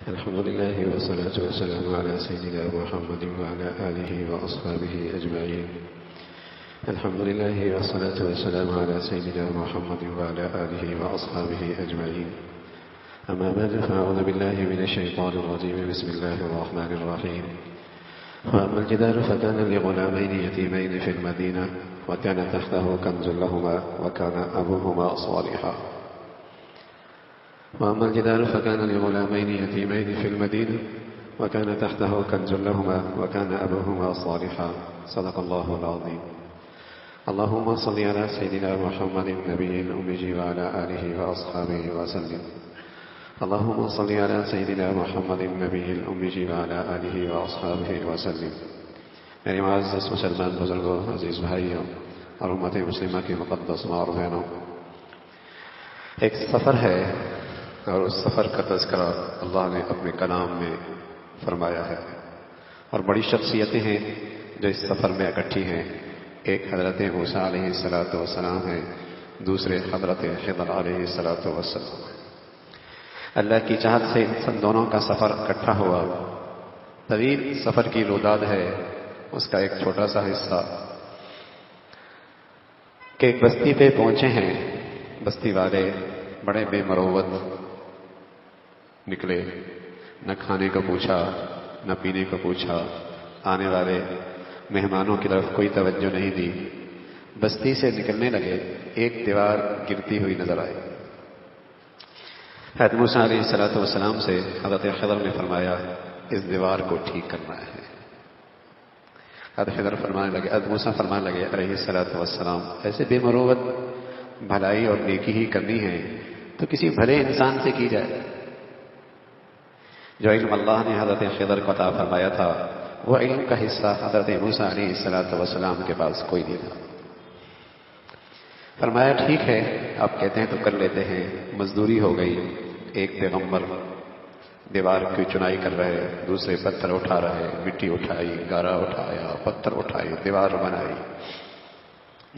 الحمد لله والصلاة والسلام على سيدنا محمد وعلى آله وأصحابه أجمعين. الحمد لله والصلاة والسلام على سيدنا محمد وعلى آله وأصحابه أجمعين. أما بعد فأعوذ بالله من الشيطان الرجيم. بسم الله الرحمن الرحيم. وأما الجدار فكان لغلامين يتيمين في المدينة وكان تحته كنز لهما وكان أبوهما صالحا. وأما الجدار فكان لغلامين يتيمين في المدينة وكان تحته كنز لهما وكان أبوهما صالحا. صدق الله العظيم. اللهم صل على سيدنا محمد النبي الأمي وعلى آله وأصحابه وسلم. اللهم صل على سيدنا محمد النبي الأمي وعلى آله وأصحابه وسلم. میرے معزز مسلمان بزرگوں، عزیز بھائیوں اور امت مسلمہ کی مقدس ماں اور بہنوں، ایک سفر ہے اور اس سفر کا تذکرہ اللہ نے اپنے کلام میں فرمایا ہے، اور بڑی شخصیتیں ہیں جو اس سفر میں اکٹھی ہیں. ایک حضرت موسیٰ علیہ السلام ہیں، دوسرے حضرت خضر علیہ السلام. اللہ کی چاہت سے ان دونوں کا سفر اکٹھا ہوا. طویل سفر کی روداد ہے، اس کا ایک چھوٹا سا حصہ کہ ایک بستی پہ پہنچے ہیں. بستی والے بڑے بے مروت نکلے، نہ کھانے کو پوچھا نہ پینے کو پوچھا، آنے والے مہمانوں کی طرف کوئی توجہ نہیں دی. بستی سے نکلنے لگے، ایک دیوار گرتی ہوئی نظر آئی. حضرت موسیٰ علیہ السلام سے حضرت خضر نے فرمایا اس دیوار کو ٹھیک کرنا ہے. حضرت خضر فرمانے لگے، حضرت موسیٰ فرمانے لگے علیہ السلام ایسے بے مروت بھلائی اور نیکی ہی کرنی ہے تو کسی بھلے انسان سے کی جائے. جو علم اللہ نے حضرت خضر کو عطا فرمایا تھا وہ علم کا حصہ حضرت موسیٰ علیہ السلام کے پاس کوئی نہیں تھا. فرمایا ٹھیک ہے آپ کہتے ہیں تو کر لیتے ہیں. مزدوری ہو گئی. ایک پیغمبر دیوار کی چنائی کر رہے، دوسرے پتھر اٹھا رہے، مٹی اٹھائی، گارا اٹھایا، پتھر اٹھائی، دیوار بنائی.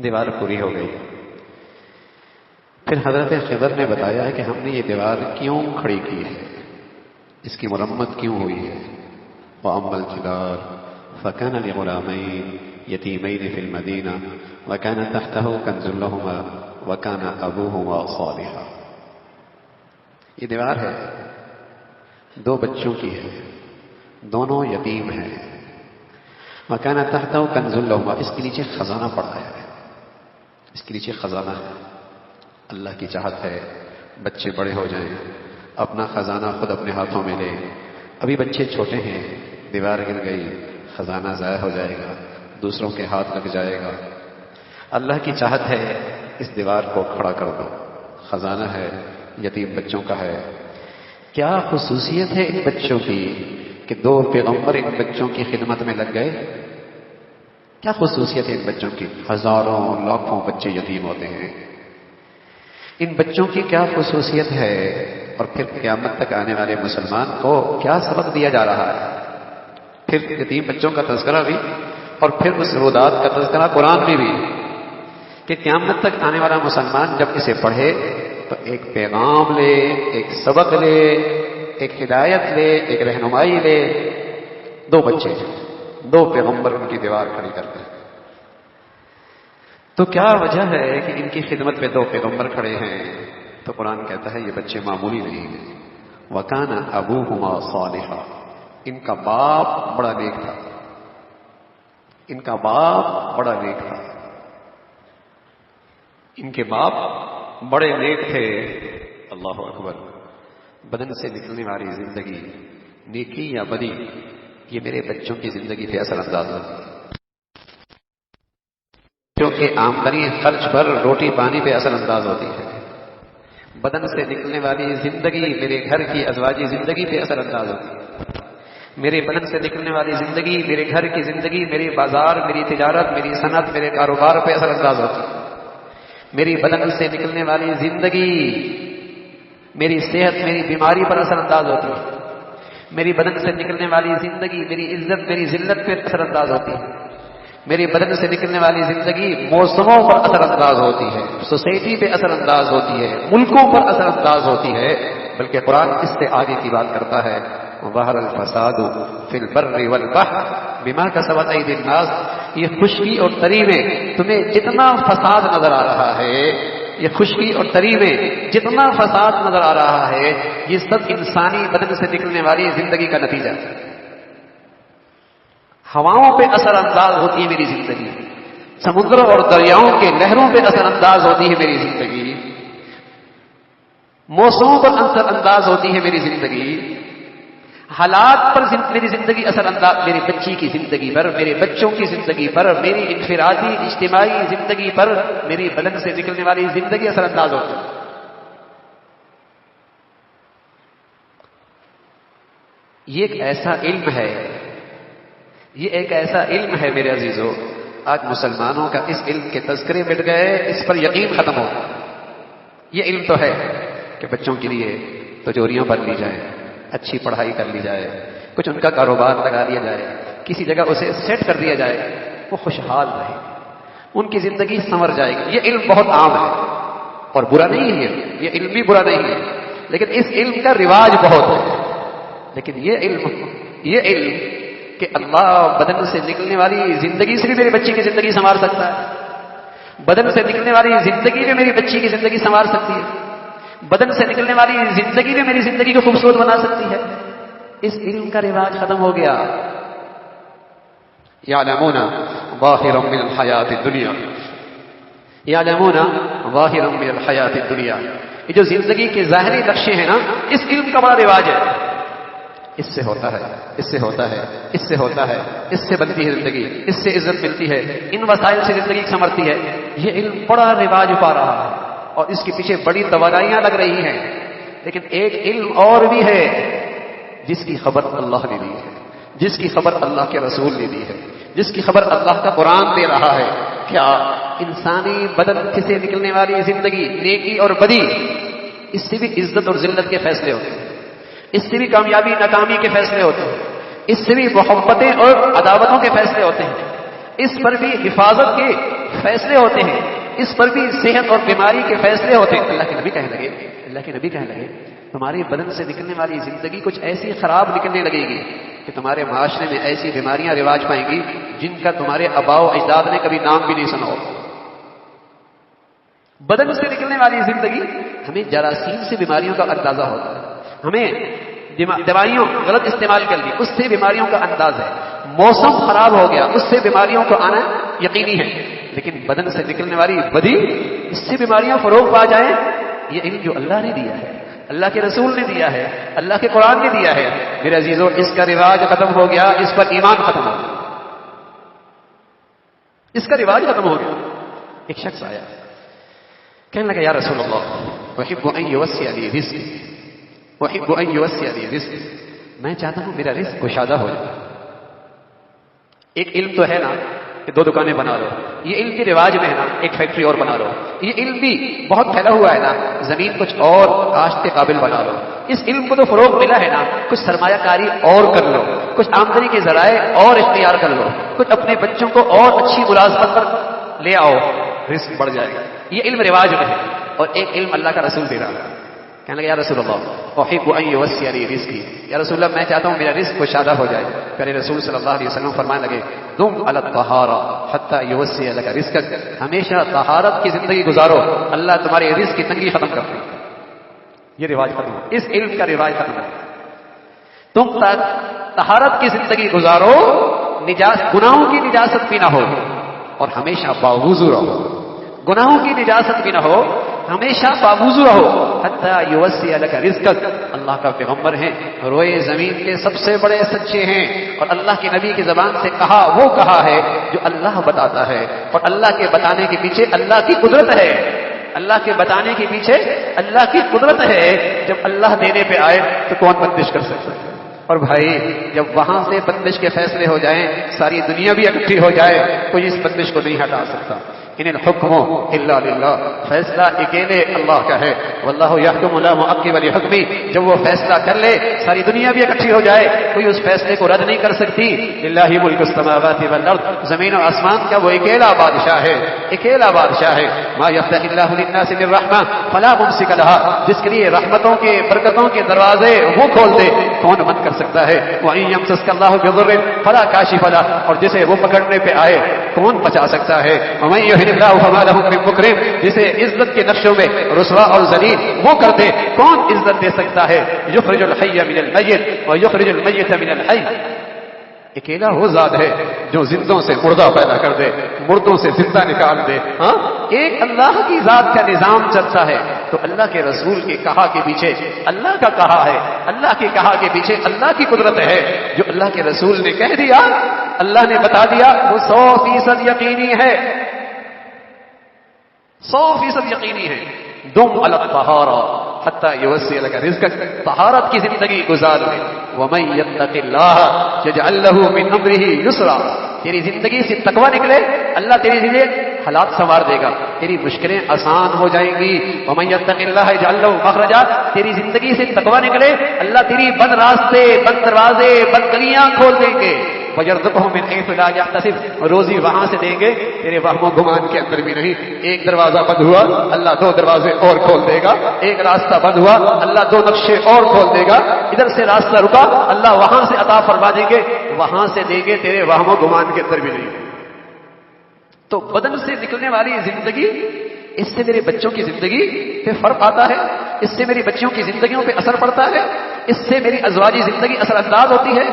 دیوار پوری ہو گئی. پھر حضرت خضر نے بتایا کہ ہم نے یہ دیوار کیوں کھڑی کی ہے، اس کی مرمت کیوں ہوئی ہے. وَأَمَّا الْجِدَارُ فَكَانَ لِغُلَامَيْنِ يَتِيمَيْنِ فِي الْمَدِينَةِ وَكَانَ تَحْتَهُ كَنْزٌ لَهُمَا وَكَانَ أَبُوهُمَا صَالِحًا. یہ دیوار ہے، دو بچوں کی ہے، دونوں یتیم ہیں. وَكَانَ تَحْتَهُ كَنْزٌ لَهُمَا، اس کے نیچے خزانہ پڑا ہے، اس کے نیچے خزانہ ہے. اللہ کی چاہت ہے بچے بڑے ہو جائیں، اپنا خزانہ خود اپنے ہاتھوں میں لیں. ابھی بچے چھوٹے ہیں، دیوار گر گئی، خزانہ ضائع ہو جائے گا، دوسروں کے ہاتھ لگ جائے گا. اللہ کی چاہت ہے اس دیوار کو کھڑا کر دو. خزانہ ہے، یتیم بچوں کا ہے. کیا خصوصیت ہے ان بچوں کی کہ دو پیغمبر ان بچوں کی خدمت میں لگ گئے؟ کیا خصوصیت ہے ان بچوں کی؟ ہزاروں لاکھوں بچے یتیم ہوتے ہیں. ان بچوں کی کیا خصوصیت ہے؟ اور پھر قیامت تک آنے والے مسلمان کو کیا سبق دیا جا رہا ہے؟ پھر یتیم بچوں کا تذکرہ بھی، اور پھر اس روداد کا تذکرہ قرآن میں بھی کہ قیامت تک آنے والا مسلمان جب اسے پڑھے تو ایک پیغام لے، ایک سبق لے، ایک ہدایت لے، ایک رہنمائی لے. دو بچے، دو پیغمبر ان کی دیوار کھڑی کرتے ہیں. تو کیا وجہ ہے کہ ان کی خدمت پہ دو پیغمبر کھڑے ہیں؟ تو قرآن کہتا ہے یہ بچے معمولی نہیں ہیں. وَكَانَ أَبُوهُمَا صَالِحًا، ان کا باپ بڑا نیک تھا. ان کا باپ بڑا نیک تھا. ان کے باپ بڑے نیک تھے. اللہ اکبر. بدن سے نکلنے والی زندگی، نیکی یا بدی، یہ میرے بچوں کی زندگی پہ اثر انداز ہوتی ہے. کیونکہ آمدنی خرچ پر روٹی پانی پہ اثر انداز ہوتی ہے. بدن سے نکلنے والی زندگی میرے گھر کی ازواجی زندگی پہ اثر انداز ہوتی ہے. میرے بدن سے نکلنے والی زندگی میرے گھر کی زندگی، میری بازار، میری تجارت، میری صنعت، میرے کاروبار پہ اثر انداز ہوتی ہے. میری بدن سے نکلنے والی زندگی میری صحت، میری بیماری پر اثر انداز ہوتی ہے. میری بدن سے نکلنے والی زندگی میری عزت، میری ذلت پہ اثر انداز ہوتی ہے. میری بدن سے نکلنے والی زندگی موسموں پر اثر انداز ہوتی ہے، سوسائٹی پہ اثر انداز ہوتی ہے، ملکوں پر اثر انداز ہوتی ہے. بلکہ قرآن اس سے آگے کی بات کرتا ہے، ظہر الفساد فی البر والبحر بما کسبت ایدی الناس. یہ خشکی اور تری میں تمہیں جتنا فساد نظر آ رہا ہے، یہ خشکی اور تری میں جتنا فساد نظر آ رہا ہے، یہ سب انسانی بدن سے نکلنے والی زندگی کا نتیجہ ہے. ہواؤں پہ اثر انداز ہوتی ہے میری زندگی، سمندروں اور دریاؤں کے لہروں پہ اثر انداز ہوتی ہے میری زندگی، موسموں پر اثر انداز ہوتی ہے میری زندگی، حالات پر میری زندگی اثر انداز، میری بچی کی زندگی پر، میرے بچوں کی زندگی پر، میری انفرادی اجتماعی زندگی پر میری بدن سے نکلنے والی زندگی اثر انداز ہوتی ہے. یہ ایک ایسا علم ہے، یہ ایک ایسا علم ہے میرے عزیزو. آج مسلمانوں کا اس علم کے تذکرے مٹ گئے، اس پر یقین ختم ہو. یہ علم تو ہے کہ بچوں کے لیے تجوریاں بن لی جائیں، اچھی پڑھائی کر لی جائے، کچھ ان کا کاروبار لگا دیا جائے، کسی جگہ اسے سیٹ کر دیا جائے، وہ خوشحال رہے، ان کی زندگی سنور جائے گی. یہ علم بہت عام ہے اور برا نہیں ہے، یہ علم بھی برا نہیں ہے، لیکن اس علم کا رواج بہت ہے. لیکن یہ علم کہ اللہ بدن سے نکلنے والی زندگی سے بھی میری بچی کی زندگی سنوار سکتا ہے، بدن سے نکلنے والی زندگی میں میری بچی کی زندگی سنوار سکتی ہے، بدن سے نکلنے والی زندگی میں میری زندگی کو خوبصورت بنا سکتی ہے. اس علم کا رواج ختم ہو گیا. یعلمون ظاہرا من الحیات الدنیا، یعلمون ظاہرا من الحیات الدنیا. یہ جو زندگی کے ظاہری نقشے ہیں نا، اس علم کا بڑا رواج ہے. اس سے ہوتا ہے، اس سے ہوتا ہے، اس سے ہوتا ہے، اس سے بنتی ہے زندگی، اس سے عزت ملتی ہے، ان وسائل سے زندگی سنورتی ہے. یہ علم بڑا رواج پا رہا ہے اور اس کے پیچھے بڑی توانائیاں لگ رہی ہیں. لیکن ایک علم اور بھی ہے جس کی خبر اللہ نے دی ہے، جس کی خبر اللہ کے رسول نے دی ہے، جس کی خبر اللہ کا قرآن دے رہا ہے. کیا انسانی بدن سے نکلنے والی زندگی، نیکی اور بدی، اس سے بھی عزت اور ذلت کے فیصلے ہوتے ہیں، اس سے بھی کامیابی ناکامی کے فیصلے ہوتے ہیں، اس سے بھی محبتیں اور عداوتوں کے فیصلے ہوتے ہیں، اس پر بھی حفاظت کے فیصلے ہوتے ہیں، اس پر بھی صحت اور بیماری کے فیصلے ہوتے ہیں. اللہ کے نبی کہنے لگے تمہاری بدن سے نکلنے والی زندگی کچھ ایسی خراب نکلنے لگے گی کہ تمہارے معاشرے میں ایسی بیماریاں رواج پائیں گی جن کا تمہارے آباء و اجداد نے کبھی نام بھی نہیں سنا ہو. بدن سے نکلنے والی زندگی، ہمیں جراثیم سے بیماریوں کا اندازہ ہوتا ہے، ہمیں دوائیوں غلط استعمال کر لی اس سے بیماریوں کا انداز ہے، موسم خراب ہو گیا اس سے بیماریوں کو آنا یقینی ہے. لیکن بدن سے نکلنے والی بدی، اس سے بیماریاں فروغ پا جائیں، یہ علم جو اللہ نے دیا ہے، اللہ کے رسول نے دیا ہے، اللہ کے قرآن نے دیا ہے، میرے عزیزوں اس کا رواج ختم ہو گیا، اس پر ایمان ختم ہو گیا، اس کا رواج ختم ہو گیا. ایک شخص آیا کہنے لگا یا رسول اللہ احب ان یوسع لی رزقی، احب ان یوسع لی رزقی، میں چاہتا ہوں میرا رزق گشادہ ہو جائے. ایک علم تو ہے نا کہ 2 دکانیں بنا لو، یہ علم کے رواج میں ہے نا ایک فیکٹری اور بنا لو. یہ علم بھی بہت پھیلا ہوا ہے نا، زمین کچھ اور کاشت کے قابل بنا لو. اس علم کو تو فروغ ملا ہے نا، کچھ سرمایہ کاری اور کر لو، کچھ آمدنی کے ذرائع اور اختیار کر لو، کچھ اپنے بچوں کو اور اچھی ملازمت پر لے آؤ، رزق بڑھ جائے گا. یہ علم رواج میں ہے. اور ایک علم اللہ کا رسول دے رہا ہے. کہنے لگا یا رسول اللہ احب ان یوسع لی رزقی، یا رسول اللہ میں چاہتا ہوں میرا رزق گشادہ ہو جائے. پیارے رسول صلی اللہ علیہ وسلم فرمانے لگے دم علی الطہارہ حتی یوسع لک رزقک، ہمیشہ طہارت کی زندگی گزارو، اللہ تمہارے رزق کی تنگی ختم کر دے. یہ رواج ختم ہو، اس علم کا رواج ختم ہو. تم طہارت کی زندگی گزارو، گناہوں کی نجاست بھی نہ ہو اور ہمیشہ باوضو رہو، گناہوں کی نجاست بھی نہ ہو، ہمیشہ باوضو رہو. حتی یوسع لک رزقک، اللہ کا پیغمبر ہیں، روئے زمین کے سب سے بڑے سچے ہیں، اور اللہ کے نبی کی زبان سے کہا وہ کہا ہے جو اللہ بتاتا ہے، اور اللہ کے بتانے کے پیچھے اللہ کی قدرت ہے. اللہ کے بتانے کے پیچھے اللہ کی قدرت ہے. جب اللہ دینے پہ آئے تو کون بندش کر سکتا ہے؟ اور بھائی جب وہاں سے بندش کے فیصلے ہو جائیں، ساری دنیا بھی اکٹھی ہو جائے، کوئی اس بندش کو نہیں ہٹا سکتا. ان الحکم الا للہ، فیصلہ اکیلے اللہ کا ہے، واللہ یحکم لا معقب لحکمہ، جب وہ فیصلہ کر لے ساری دنیا بھی اکٹھی ہو جائے کوئی اس فیصلے کو رد نہیں کر سکتی۔ للہ ملک السماوات والارض، زمین و آسمان کا وہ اکیلا بادشاہ ہے، اکیلا بادشاہ ہے۔ ما یفتح اللہ للناس من رحمہ فلا ممسک لها، جس کے لیے رحمتوں کے برکتوں کے دروازے وہ کھول دے کون بند کر سکتا ہے؟ وَإِن يَمْسَسْكَ اللَّهُ بِضُرٍّ فَلَا كَاشِفَ لَهُ، اور جسے وہ پکڑنے پہ آئے کون بچا سکتا ہے؟ وَمَن يُهِنِ اللَّهُ فَمَا لَهُ مِن مُكْرِمٍ، جسے عزت کے نقشوں میں رسوا اور ذلیل وہ کر دے کون عزت دے سکتا ہے؟ يُخْرِجُ الْحَيَّ مِنَ الْمَيِّتِ وَيُخْرِجُ الْمَيِّتَ مِنَ الْحَيِّ، اکیلا وہ ذات ہے جو زندوں سے مردہ پیدا کر دے، مردوں سے زندہ نکال دے۔ ہاں، ایک اللہ کی ذات کا نظام چلتا ہے تو اللہ کے رسول کے کہا کے پیچھے اللہ کا کہا ہے، اللہ کے کہا کے پیچھے اللہ کی قدرت ہے۔ جو اللہ کے رسول نے کہہ دیا، اللہ نے بتا دیا، وہ 100% یقینی ہے، 100% یقینی ہے۔ دم علی الطہارہ حتی یوسع لک رزقک، طہارت کی زندگی گزار لے۔ ومن یتق اللہ یجعل له من امرہ یسرا، تیری زندگی سے تقوی نکلے اللہ تیری لیے حالات سنوار دے گا، تیری مشکلیں آسان ہو جائیں گی۔ ومن یتق اللہ یجعل له مخرجا، تیری زندگی سے تقوی نکلے اللہ تیری بند راستے، بند دروازے، بند گلیاں کھول دیں گے۔ وَيَرْزُقْهُ مِنْ حَيْثُ لَا يَحْتَسِبُ، روزی وہاں سے دیں گے تیرے وہم و گمان کے اندر بھی نہیں۔ ایک دروازہ بند ہوا اللہ 2 دروازے اور کھول دے گا، ایک راستہ بند ہوا اللہ 2 نقشے اور کھول دے گا، ادھر سے راستہ رکا اللہ وہاں سے عطا فرما دیں گے، وہاں سے دیں گے تیرے وہم و گمان کے اندر بھی نہیں۔ تو بدن سے نکلنے والی زندگی، اس سے میرے بچوں کی زندگی پہ فرق آتا ہے، اس سے میری بچیوں کی زندگیوں پہ اثر پڑتا ہے، اس سے میری ازواجی زندگی اثر انداز ہوتی ہے،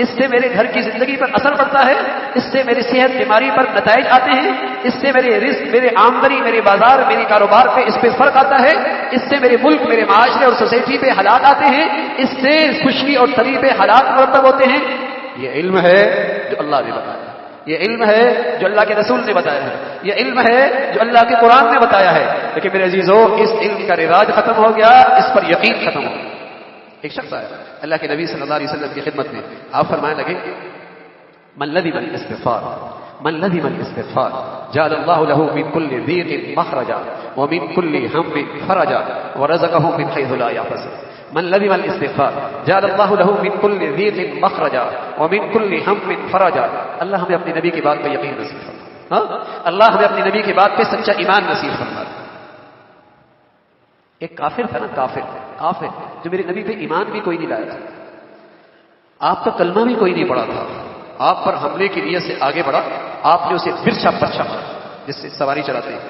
اس سے میرے گھر کی زندگی پر اثر پڑتا ہے، اس سے میری صحت بیماری پر نتائج آتے ہیں، اس سے میرے رزق، میرے آمدنی، میرے بازار، میری کاروبار پہ اس پہ فرق آتا ہے، اس سے میرے ملک، میرے معاشرے اور سوسائٹی پہ حالات آتے ہیں، اس سے خوشی اور تری پہ حالات مرتب ہوتے ہیں۔ یہ علم ہے جو اللہ نے بتایا، یہ علم ہے جو اللہ کے رسول نے بتایا ہے، یہ علم ہے جو اللہ کے قرآن نے بتایا ہے۔ لیکن میرے عزیزو، اس علم کا رواج ختم ہو گیا، اس پر یقین ختم ہو گیا۔ ایک شخص آیا اللہ کے نبی صلی اللہ علیہ وسلم کی خدمت میں، آپ فرمانے لگے من لزم الاستغفار، من لزم الاستغفار جعل اللہ له من كل ضيق مخرجا ومن كل هم فرجا ورزقه من حيث لا يحتسب۔ من لزم الاستغفار جعل اللہ له من كل ضيق مخرجا ومن كل هم فرجا۔ اللہ ہمیں اپنے نبی کی بات پہ یقین نصیب فرما، ہاں اللہ ہمیں اپنے نبی کی بات پہ سچا ایمان نصیب فرما۔ ایک کافر تھا نا، کافر جو میرے نبی پہ ایمان بھی کوئی نہیں لایا تھا، آپ کا کلمہ بھی کوئی نہیں پڑا تھا، آپ پر حملے کی نیت سے آگے بڑھا، آپ نے اسے برچھا پرچھا جس سے سواری چلاتے ہیں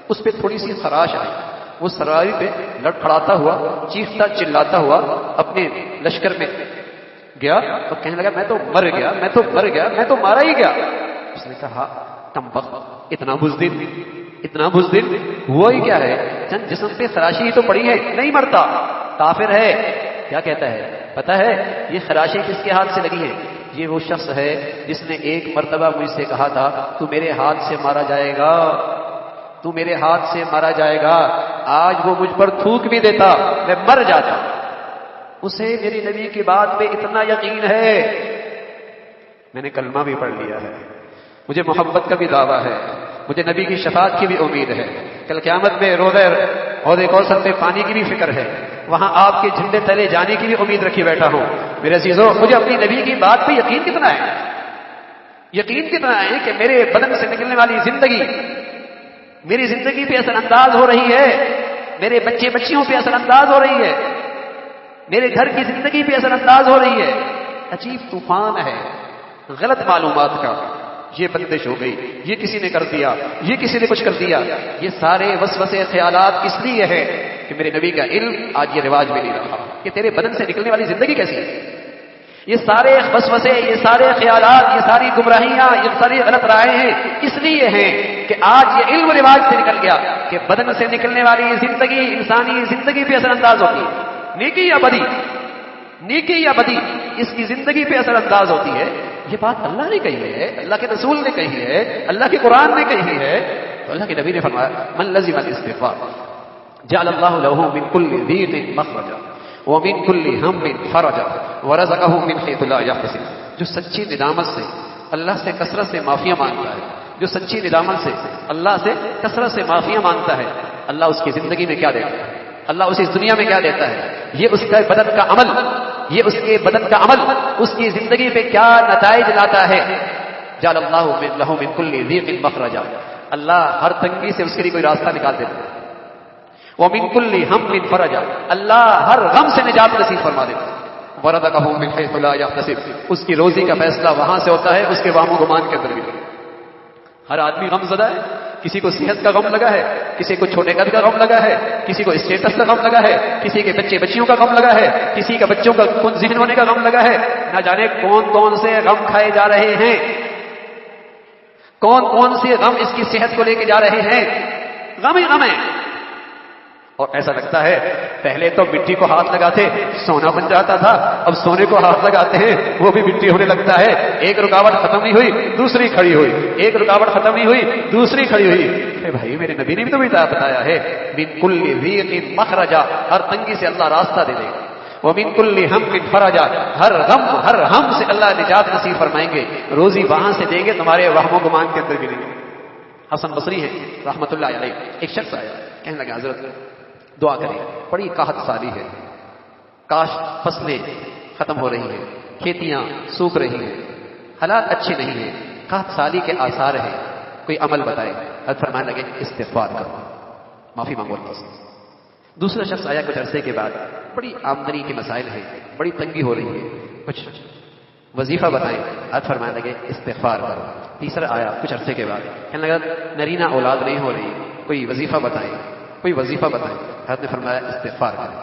اس پہ تھوڑی سی خراش آئی، وہ سواری پہ لڑکھڑاتا ہوا، چیختا چلاتا ہوا اپنے لشکر میں گیا اور کہنے لگا میں تو مر گیا، میں تو مر گیا، میں تو مارا ہی گیا۔ اس نے کہا کم وقت، اتنا بزدل ہوا ہی کیا ہے، چند جسم پہ خراشی ہی تو پڑی ہے، نہیں مرتا، کافر ہے۔ کیا کہتا ہے پتہ ہے یہ خراشی کس کے ہاتھ سے لگی ہے؟ یہ وہ شخص ہے جس نے ایک مرتبہ مجھ سے کہا تھا تو میرے ہاتھ سے مارا جائے گا، تو میرے ہاتھ سے مارا جائے گا، آج وہ مجھ پر تھوک بھی دیتا میں مر جاتا۔ اسے میری نبی کی بات پہ اتنا یقین ہے، میں نے کلمہ بھی پڑھ لیا ہے، مجھے محبت کا بھی دعویٰ ہے، مجھے نبی کی شفاعت کی بھی امید ہے، کل قیامت میں حوض کوثر پہ پانی کی بھی فکر ہے، وہاں آپ کے جھنڈے تلے جانے کی بھی امید رکھی بیٹھا ہوں۔ میرے عزیزو، مجھے اپنی نبی کی بات پہ یقین کتنا ہے، یقین کتنا ہے کہ میرے بدن سے نکلنے والی زندگی میری زندگی پہ اثر انداز ہو رہی ہے، میرے بچے بچیوں پہ اثر انداز ہو رہی ہے، میرے گھر کی زندگی پہ اثر انداز ہو رہی ہے۔ عجیب طوفان ہے غلط معلومات کا، یہ بندش ہو گئی، یہ کسی نے کر دیا، یہ کسی نے کچھ کر دیا، یہ سارے وسوسے خیالات اس لیے ہے کہ میرے نبی کا علم آج یہ رواج میں نہیں رہا کہ تیرے بدن سے نکلنے والی زندگی کیسی ہے۔ یہ سارے وسوسے، یہ سارے خیالات، یہ ساری گمراہیاں، یہ ساری غلط رائے ہیں اس لیے ہیں کہ آج یہ علم رواج سے نکل گیا کہ بدن سے نکلنے والی زندگی انسانی زندگی پہ اثر انداز ہوتی ہے، نیکی یا بدی، نیکی یا بدی اس کی زندگی پہ اثر انداز ہوتی ہے۔ یہ بات اللہ نے کہی ہے، اللہ کے رسول نے کہی ہے، اللہ کے قرآن نے کہی ہے، تو اللہ کے نبی نے فرمایا من لزم الاستغفار جعل اللہ له من كل ضيق مخرجا ومن كل هم فرجا ورزقه من حيث لا يحتسب۔ جو سچی ندامت سے اللہ سے کثرت سے معافیاں مانگتا ہے، جو سچی ندامت سے اللہ سے کثرت سے معافیاں مانگتا ہے، اللہ اس کی زندگی میں کیا دیتا ہے، اللہ اسے اس دنیا میں کیا دیتا ہے، یہ اس کا بدن کا عمل، یہ اس کے بدن کا عمل اس کی زندگی پہ کیا نتائج لاتا ہے. جعل اللہ لہ من کل ضیق مخرجا، اللہ ہر تنگی سے اس کے لیے کوئی راستہ نکال دیتا ہے. ومن کل ہم فرجا، اللہ ہر غم سے نجات نصیب فرما دیتا ہے. ورزقہ من حیث لا یحتسب، اس کی روزی کا فیصلہ وہاں سے ہوتا ہے اس کے وہم و گمان کے اندر بھی. ہر آدمی غم زدہ ہے، کسی کو صحت کا غم لگا ہے، کسی کو چھوٹے قد کا غم لگا ہے، کسی کو اسٹیٹس کا غم لگا ہے، کسی کے بچے بچیوں کا غم لگا ہے، کسی کا بچوں کا کن ذہن ہونے کا غم لگا ہے. نہ جانے کون کون سے غم کھائے جا رہے ہیں، کون کون سے غم اس کی صحت کو لے کے جا رہے ہیں. غم ہی غم ہے. اور ایسا لگتا ہے پہلے تو مٹی کو ہاتھ لگاتے سونا بن جاتا تھا، اب سونے کو ہاتھ لگاتے ہیں وہ بھی مٹی ہونے لگتا ہے. ایک رکاوٹ ختم نہیں ہوئی دوسری کھڑی ہوئی، ایک رکاوٹ ختم نہیں ہوئی دوسری کھڑی ہوئی. اے بھائی میرے نبی نے بھی تو بتایا ہے من کل ضیق مخرجا، ہر تنگی سے اللہ راستہ دے دے گا. ومن کل ہم فرجا، ہر غم ہر ہم سے اللہ نجات نصیب فرمائیں گے، روزی وہاں سے دیں گے تمہارے وہم و گمان کے اندر بھی نہیں. حسن بصری ہے رحمت اللہ علیہ، ایک شخص آیا کہنے لگا حضرت دعا کریں، بڑی قحط سالی ہے، کاش فصلیں ختم ہو رہی ہیں، کھیتیاں سوکھ رہی ہیں، حالات اچھے نہیں ہیں، قحط سالی کے آثار ہیں، کوئی عمل بتائے. حضرت فرمانے لگے استغفار کرو، معافی مانگو اللہ سے. دوسرا شخص آیا کچھ عرصے کے بعد، بڑی آمدنی کے مسائل ہیں، بڑی تنگی ہو رہی ہے، کچھ وظیفہ بتائیں. حضرت فرمانے لگے استغفار کرو. تیسرا آیا کچھ عرصے کے بعد، کہنے لگا نرینہ اولاد نہیں ہو رہی، کوئی وظیفہ بتائیں، کوئی وظیفہ بتائیں. حضرت نے فرمایا استغفار کریں.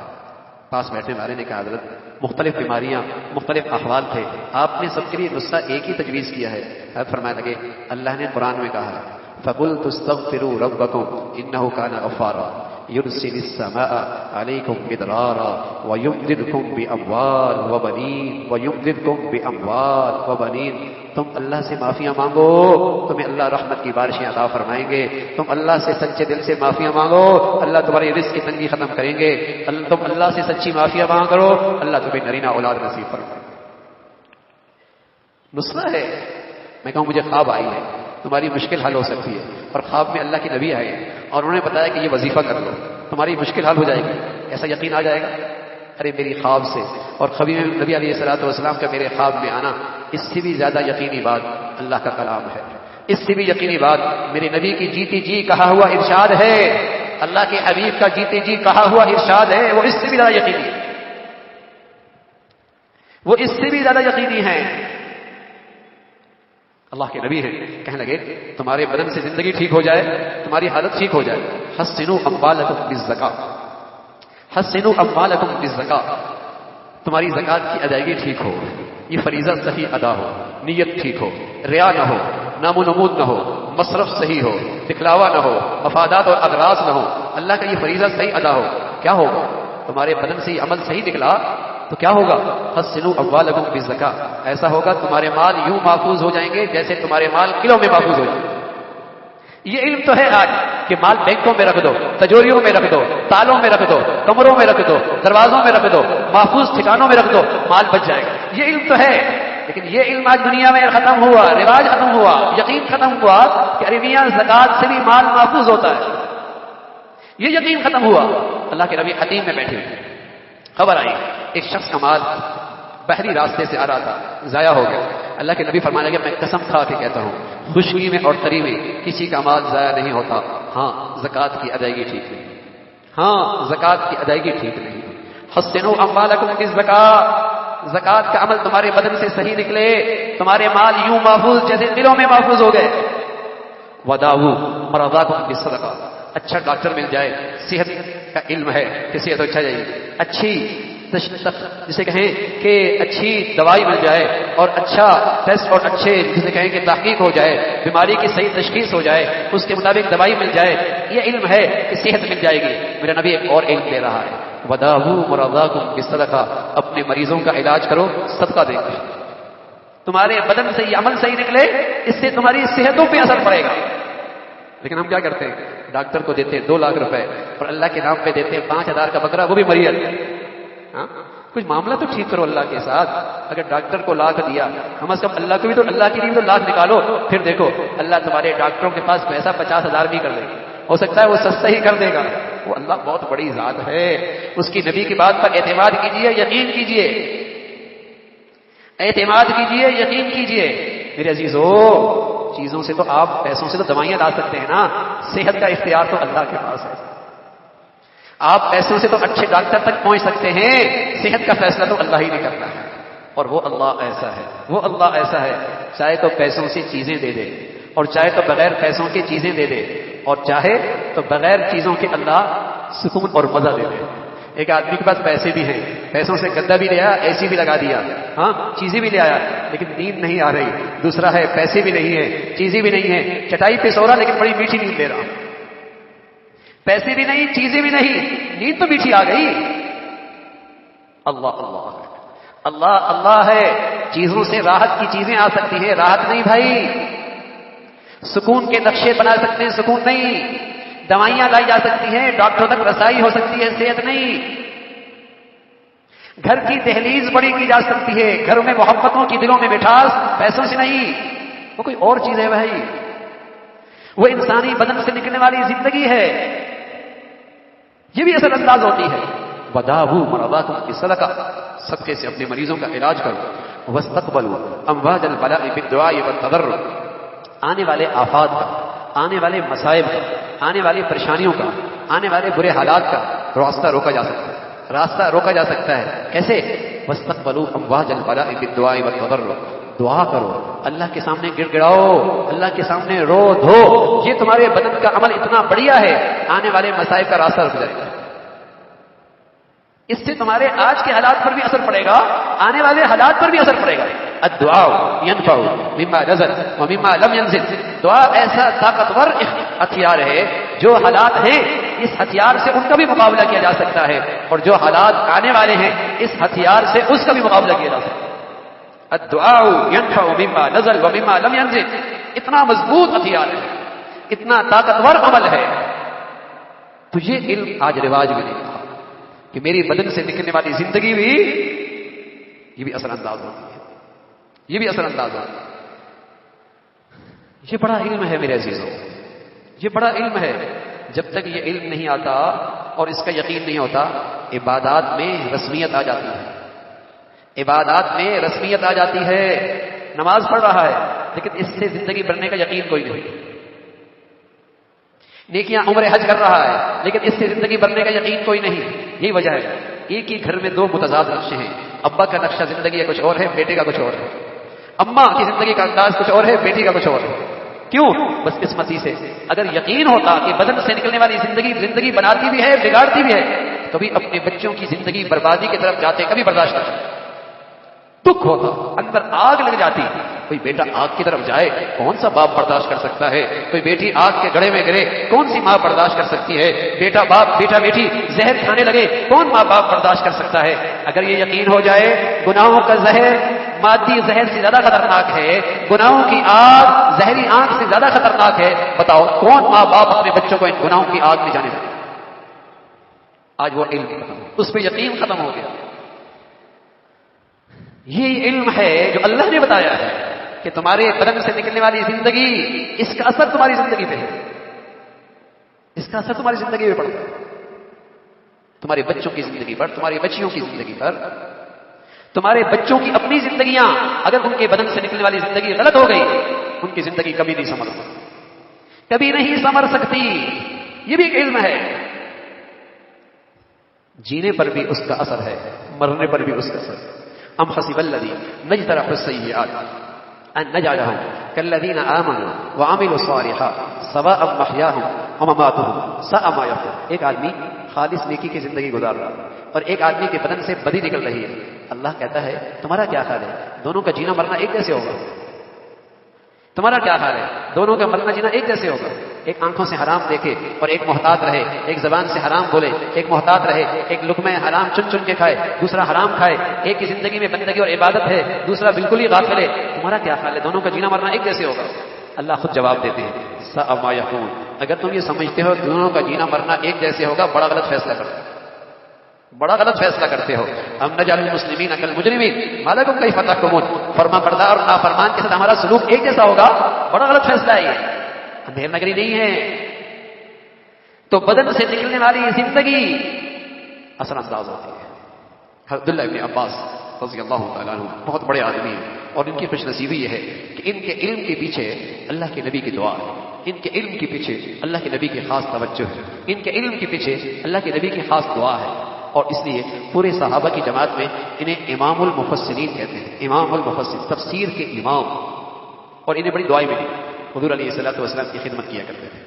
پاس بیٹھنے والے نے کہا حضرت مختلف بیماریاں مختلف احوال تھے، آپ نے سب کے لیے نسخہ ایک ہی تجویز کیا ہے. حضرت فرمانے لگے اللہ نے قرآن میں کہا فَقُلْتُ اسْتَغْفِرُوا رَبَّكُمْ إِنَّهُ كَانَ غَفَّارًا يُرْسِلِ السَّمَاءَ عَلَيْكُمْ مِدْرَارًا وَيُمْدِدْكُمْ بِأَمْوَالٍ وَبَنِينَ وَيُمْدِدْكُمْ بِأَمْوَالٍ وَبَنِينَ. تم اللہ سے معافیاں مانگو تمہیں اللہ رحمت کی بارشیں عطا فرمائیں گے. تم اللہ سے سچے دل سے معافیاں مانگو اللہ تمہاری رزق کی تنگی ختم کریں گے. تم اللہ سے سچی معافیاں مانگ کرو اللہ تمہیں نرینہ اولاد نصیب فرمائے. نسخہ ہے. میں کہوں مجھے خواب آئی ہے، تمہاری مشکل حل ہو سکتی ہے، اور خواب میں اللہ کے نبی آئے اور انہوں نے بتایا کہ یہ وظیفہ کر لو تمہاری مشکل حل ہو جائے گی. ایسا یقین آ جائے گا ارے میری خواب سے اور نبی علیہ الصلوۃ والسلام کا میرے خواب میں آنا، اس سے بھی زیادہ یقینی بات اللہ کا کلام ہے. اس سے بھی یقینی بات میرے نبی کی جیتی جی کہا ہوا ارشاد ہے، اللہ کے حبیب کا جیتی جی کہا ہوا ارشاد ہے. وہ اس سے بھی زیادہ یقینی ہے، وہ اس سے بھی زیادہ یقینی ہے. اللہ کے نبی ہیں، کہنے لگے تمہارے بدن سے زندگی ٹھیک ہو جائے، تمہاری حالت ٹھیک ہو جائے. حسنوا اموالکم بالزکاۃ، حسنوا اموالکم بالزکاۃ، تمہاری زکات کی ادائیگی ٹھیک ہو، یہ فریضہ صحیح ادا ہو، نیت ٹھیک ہو، ریا نہ ہو، نام و نمود نہ ہو، مصرف صحیح ہو، دکھلاوا نہ ہو، مفادات اور اغراض نہ ہو، اللہ کا یہ فریضہ صحیح ادا ہو. کیا ہوگا؟ تمہارے بدن سے یہ عمل صحیح نکلا تو کیا ہوگا؟ حسنوا اموالکم بالزکاۃ، ایسا ہوگا تمہارے مال یوں محفوظ ہو جائیں گے جیسے تمہارے مال کلوں میں محفوظ ہو جائیں گے. یہ علم تو ہے آج کہ مال بینکوں میں رکھ دو، تجوریوں میں رکھ دو، تالوں میں رکھ دو، کمروں میں رکھ دو، دروازوں میں رکھ دو، محفوظ ٹھکانوں میں رکھ دو، مال بچ جائے گا. یہ علم تو ہے، لیکن یہ علم آج دنیا میں ختم ہوا، رواج ختم ہوا، یقین ختم ہوا کہ ارے میاں زکات سے بھی مال محفوظ ہوتا ہے. یہ یقین ختم ہوا. اللہ کے نبی حتیم میں بیٹھے ہوئے، خبر آئی ایک شخص کا مال بحری راستے سے آ رہا تھا، ضائع ہو گیا. اللہ کے نبی فرمانے لگے میں قسم کھا کے کہتا ہوں خوشی میں اور تری میں کسی کا مال ضائع نہیں ہوتا. ہاں زکات کی ادائیگی ٹھیک نہیں، ہاں زکات کی ادائیگی ٹھیک نہیں. حسنوا اموالکم بالزکاۃ، زکات کا عمل تمہارے بدن سے صحیح نکلے، تمہارے مال یوں محفوظ جیسے دلوں میں محفوظ ہو گئے. وداؤ مرضاکم بالصدقہ، اچھا ڈاکٹر مل جائے، صحت کا علم ہے کہ صحت اچھا جائے، اچھی جسے کہیں کہ اچھی دوائی مل جائے اور اچھا ٹیسٹ اور اچھے جسے کہیں کہ تحقیق ہو جائے، بیماری کی صحیح تشخیص ہو جائے، اس کے مطابق دوائی مل جائے، یہ علم ہے کہ صحت مل جائے گی. میرا نبی ایک اور علم دے رہا ہے وداؤ مرضاکم بالصدقہ، اپنے مریضوں کا علاج کرو صدقہ دے کر. تمہارے بدن سے یہ عمل صحیح نکلے، اس سے تمہاری صحتوں پہ اثر پڑے گا. لیکن ہم کیا کرتے ہیں؟ ڈاکٹر کو دیتے 2 لاکھ روپے اور اللہ کے نام پہ دیتے 5,000 کا بکرا، وہ بھی مریض. کچھ معاملہ تو ٹھیک کرو اللہ کے ساتھ. اگر ڈاکٹر کو لاکھ دیا کم از کم اللہ کو بھی تو، اللہ کے لیے بھی تو لاکھ نکالو. پھر دیکھو اللہ تمہارے ڈاکٹروں کے پاس پیسہ 50,000 بھی کر دے گا، ہو سکتا ہے وہ سستا ہی کر دے گا. وہ اللہ بہت بڑی ذات ہے. اس کی نبی کی بات پر اعتماد کیجئے، یقین کیجئے، اعتماد کیجئے، یقین کیجئے. میرے عزیزو، چیزوں سے تو آپ، پیسوں سے تو دوائیاں لا سکتے ہیں نا، صحت کا اختیار تو اللہ کے پاس ہے. آپ پیسوں سے تو اچھے ڈاکٹر تک پہنچ سکتے ہیں، صحت کا فیصلہ تو اللہ ہی نہیں کرتا ہے. اور وہ اللہ ایسا ہے، وہ اللہ ایسا ہے، چاہے تو پیسوں سے چیزیں دے دے، اور چاہے تو بغیر پیسوں کے چیزیں دے دے، اور چاہے تو بغیر چیزوں کے اللہ سکون اور مزہ دے دے. ایک آدمی کے پاس پیسے بھی ہیں، پیسوں سے گدا بھی لے آیا، اے سی بھی لگا دیا، ہاں چیزیں بھی لے آیا، لیکن نیند نہیں آ رہی. دوسرا ہے پیسے بھی نہیں ہے، چیزیں بھی نہیں ہے، چٹائی پہ سو رہا لیکن بڑی میٹھی نیند لے رہا. پیسے بھی نہیں، چیزیں بھی نہیں، نیند تو میٹھی آ گئی. اللہ اللہ اللہ اللہ ہے. چیزوں سے راحت کی چیزیں آ سکتی ہیں، راحت نہیں بھائی. سکون کے نقشے بنا سکتے ہیں، سکون نہیں. دوائیاں لائی جا سکتی ہیں، ڈاکٹروں تک رسائی ہو سکتی ہے، صحت نہیں. گھر کی دہلیز بڑی کی جا سکتی ہے، گھروں میں محبتوں کی، دلوں میں مٹھاس، پیسوں سے نہیں. وہ کوئی اور چیز ہے بھائی. وہ انسانی بدن سے نکلنے والی زندگی ہے. یہ بھی اثر انداز ہوتی ہے. وداؤ مرضاکم بالصدقہ، صدقے سے اپنے مریضوں کا علاج کرو. واستقبلوا امواج البلاء بالدعاء والتضرع، آنے والے آفات کا، آنے والے مصائب کا، آنے والی پریشانیوں کا، آنے والے برے حالات کا راستہ روکا جا سکتا ہے. راستہ روکا جا سکتا ہے کیسے؟ واستقبلوا امواج البلاء بالدعاء والتضرع، دعا کرو، اللہ کے سامنے گڑ گڑاؤ، اللہ کے سامنے رو دھو. یہ تمہارے بدن کا عمل اتنا بڑھیا ہے، آنے والے مصائب کا راستہ رک جائے گا. اس سے تمہارے آج کے حالات پر بھی اثر پڑے گا، آنے والے حالات پر بھی اثر پڑے گا. الدعاء ينفع مما نزل ومما لم ينزل، دعا ایسا طاقتور ہتھیار ہے، جو حالات ہیں اس ہتھیار سے ان کا بھی مقابلہ کیا جا سکتا ہے، اور جو حالات آنے والے ہیں اس ہتھیار سے اس کا بھی مقابلہ کیا جا سکتا ہے. الدعاء ينفع مما نزل ومما لم ينزل، اتنا مضبوط ہتھیار ہے، اتنا طاقتور عمل ہے. تو یہ علم آج رواج میں نہیں رہا کہ میری بدن سے نکلنے والی زندگی بھی یہ بھی اثر انداز ہوتی ہے، یہ بھی اثر انداز ہوتی ہے. یہ بڑا علم ہے میرے عزیزوں، یہ بڑا علم ہے. جب تک یہ علم نہیں آتا اور اس کا یقین نہیں ہوتا، عبادات میں رسمیت آ جاتی ہے. عبادات میں رسمیت آ جاتی ہے. نماز پڑھ رہا ہے لیکن اس سے زندگی بننے کا یقین کوئی نہیں. نیکیاں عمر حج کر رہا ہے لیکن اس سے زندگی بننے کا یقین کوئی نہیں. یہی وجہ ہے ایک ہی گھر میں دو متضاد نقشے ہیں. ابا کا نقشہ زندگی کا کچھ اور ہے، بیٹے کا کچھ اور ہے. اماں کی زندگی کا انداز کچھ اور ہے، بیٹی کا کچھ اور ہے. کیوں؟ بس قسمتی سے. اگر یقین ہوتا کہ بدن سے نکلنے والی زندگی بناتی بھی ہے، بگاڑتی بھی ہے، کبھی اپنے بچوں کی زندگی بربادی کی طرف جاتے کبھی برداشت نہ کرتے. دکھ ہوتا، اندر آگ لگ جاتی. کوئی بیٹا آگ کی طرف جائے کون سا باپ برداشت کر سکتا ہے؟ کوئی بیٹی آگ کے گڑھے میں گرے کون سی ماں برداشت کر سکتی ہے؟ بیٹا باپ، بیٹا بیٹی زہر کھانے لگے کون ماں باپ برداشت کر سکتا ہے؟ اگر یہ یقین ہو جائے گناہوں کا زہر مادی زہر سے زیادہ خطرناک ہے، گناہوں کی آگ زہری آگ سے زیادہ خطرناک ہے، بتاؤ کون ماں باپ اپنے بچوں کو ان گناہوں کی آگ میں جانے لگے؟ آج وہ علم ختم، اس پہ یقین ختم ہو گیا. یہ علم ہے جو اللہ نے بتایا ہے کہ تمہارے بدن سے نکلنے والی زندگی، اس کا اثر تمہاری زندگی پہ ہے، اس کا اثر تمہاری زندگی پہ پڑتا ہے. تمہارے بچوں کی زندگی پر، تمہاری بچیوں کی زندگی پر. تمہارے بچوں کی اپنی زندگیاں اگر ان کے بدن سے نکلنے والی زندگی غلط ہو گئی، ان کی زندگی کبھی نہیں سنور سکتی، کبھی نہیں سنور سکتی. یہ بھی ایک علم ہے. جینے پر بھی اس کا اثر ہے، مرنے پر بھی اس کا اثر ہے. ام حسب الذین نجترح السیئات ان نجعلهم كالذین آمنوا وعملوا الصالحات سواء محیاهم ومماتهم ساء ما یحکمون. ایک آدمی خالص نیکی کی زندگی گزار رہا ہے اور ایک آدمی کے بدن سے بدی نکل رہی ہے. اللہ کہتا ہے تمہارا کیا خیال ہے؟ دونوں کا جینا مرنا ایک جیسے ہوگا؟ تمہارا کیا خیال ہے؟ دونوں کا مرنا جینا ایک جیسے ہوگا؟ ایک آنکھوں سے حرام دیکھے اور ایک محتاط رہے، ایک زبان سے حرام بولے ایک محتاط رہے، ایک لقمہ حرام چن چن کے کھائے دوسرا حرام کھائے، ایک کی زندگی میں بندگی اور عبادت ہے دوسرا بالکل ہی غافل ہے. تمہارا کیا خیال ہے؟ دونوں کا جینا مرنا ایک جیسے ہوگا؟ اللہ خود جواب دیتے ہیں ساء ما یحکمون. اگر تم یہ سمجھتے ہو دونوں کا جینا مرنا ایک جیسے ہوگا، بڑا غلط فیصلہ کرتے، بڑا غلط فیصلہ کرتے ہو. ہم نجعل المسلمین کالمجرمین ما لکم کیف تحکمون. فرما بردار اور نافرمان کے ساتھ ہمارا سلوک ایک جیسا ہوگا؟ بڑا غلط فیصلہ ہے یہ. اندھیر نگری نہیں ہے. تو بدن سے نکلنے والی زندگی اثر انداز ہوتی ہے. عبداللہ ابن عباس رضی اللہ تعالیٰ عنہ بہت بڑے آدمی ہیں، اور ان کی خوش نصیبی یہ ہے کہ ان کے علم کے پیچھے اللہ کے نبی کی دعا ہے. ان کے علم کے پیچھے اللہ کے نبی کی خاص توجہ ہے. ان کے علم کے پیچھے اللہ کے نبی کی خاص دعا ہے. اور اس لیے پورے صحابہ کی جماعت میں انہیں امام المفسرین کہتے ہیں. امام المفسر، تفسیر کے امام. اور انہیں بڑی دعائیں ملی. حضور علیہ الصلوۃ والسلام کی خدمت کیا کرتے تھے.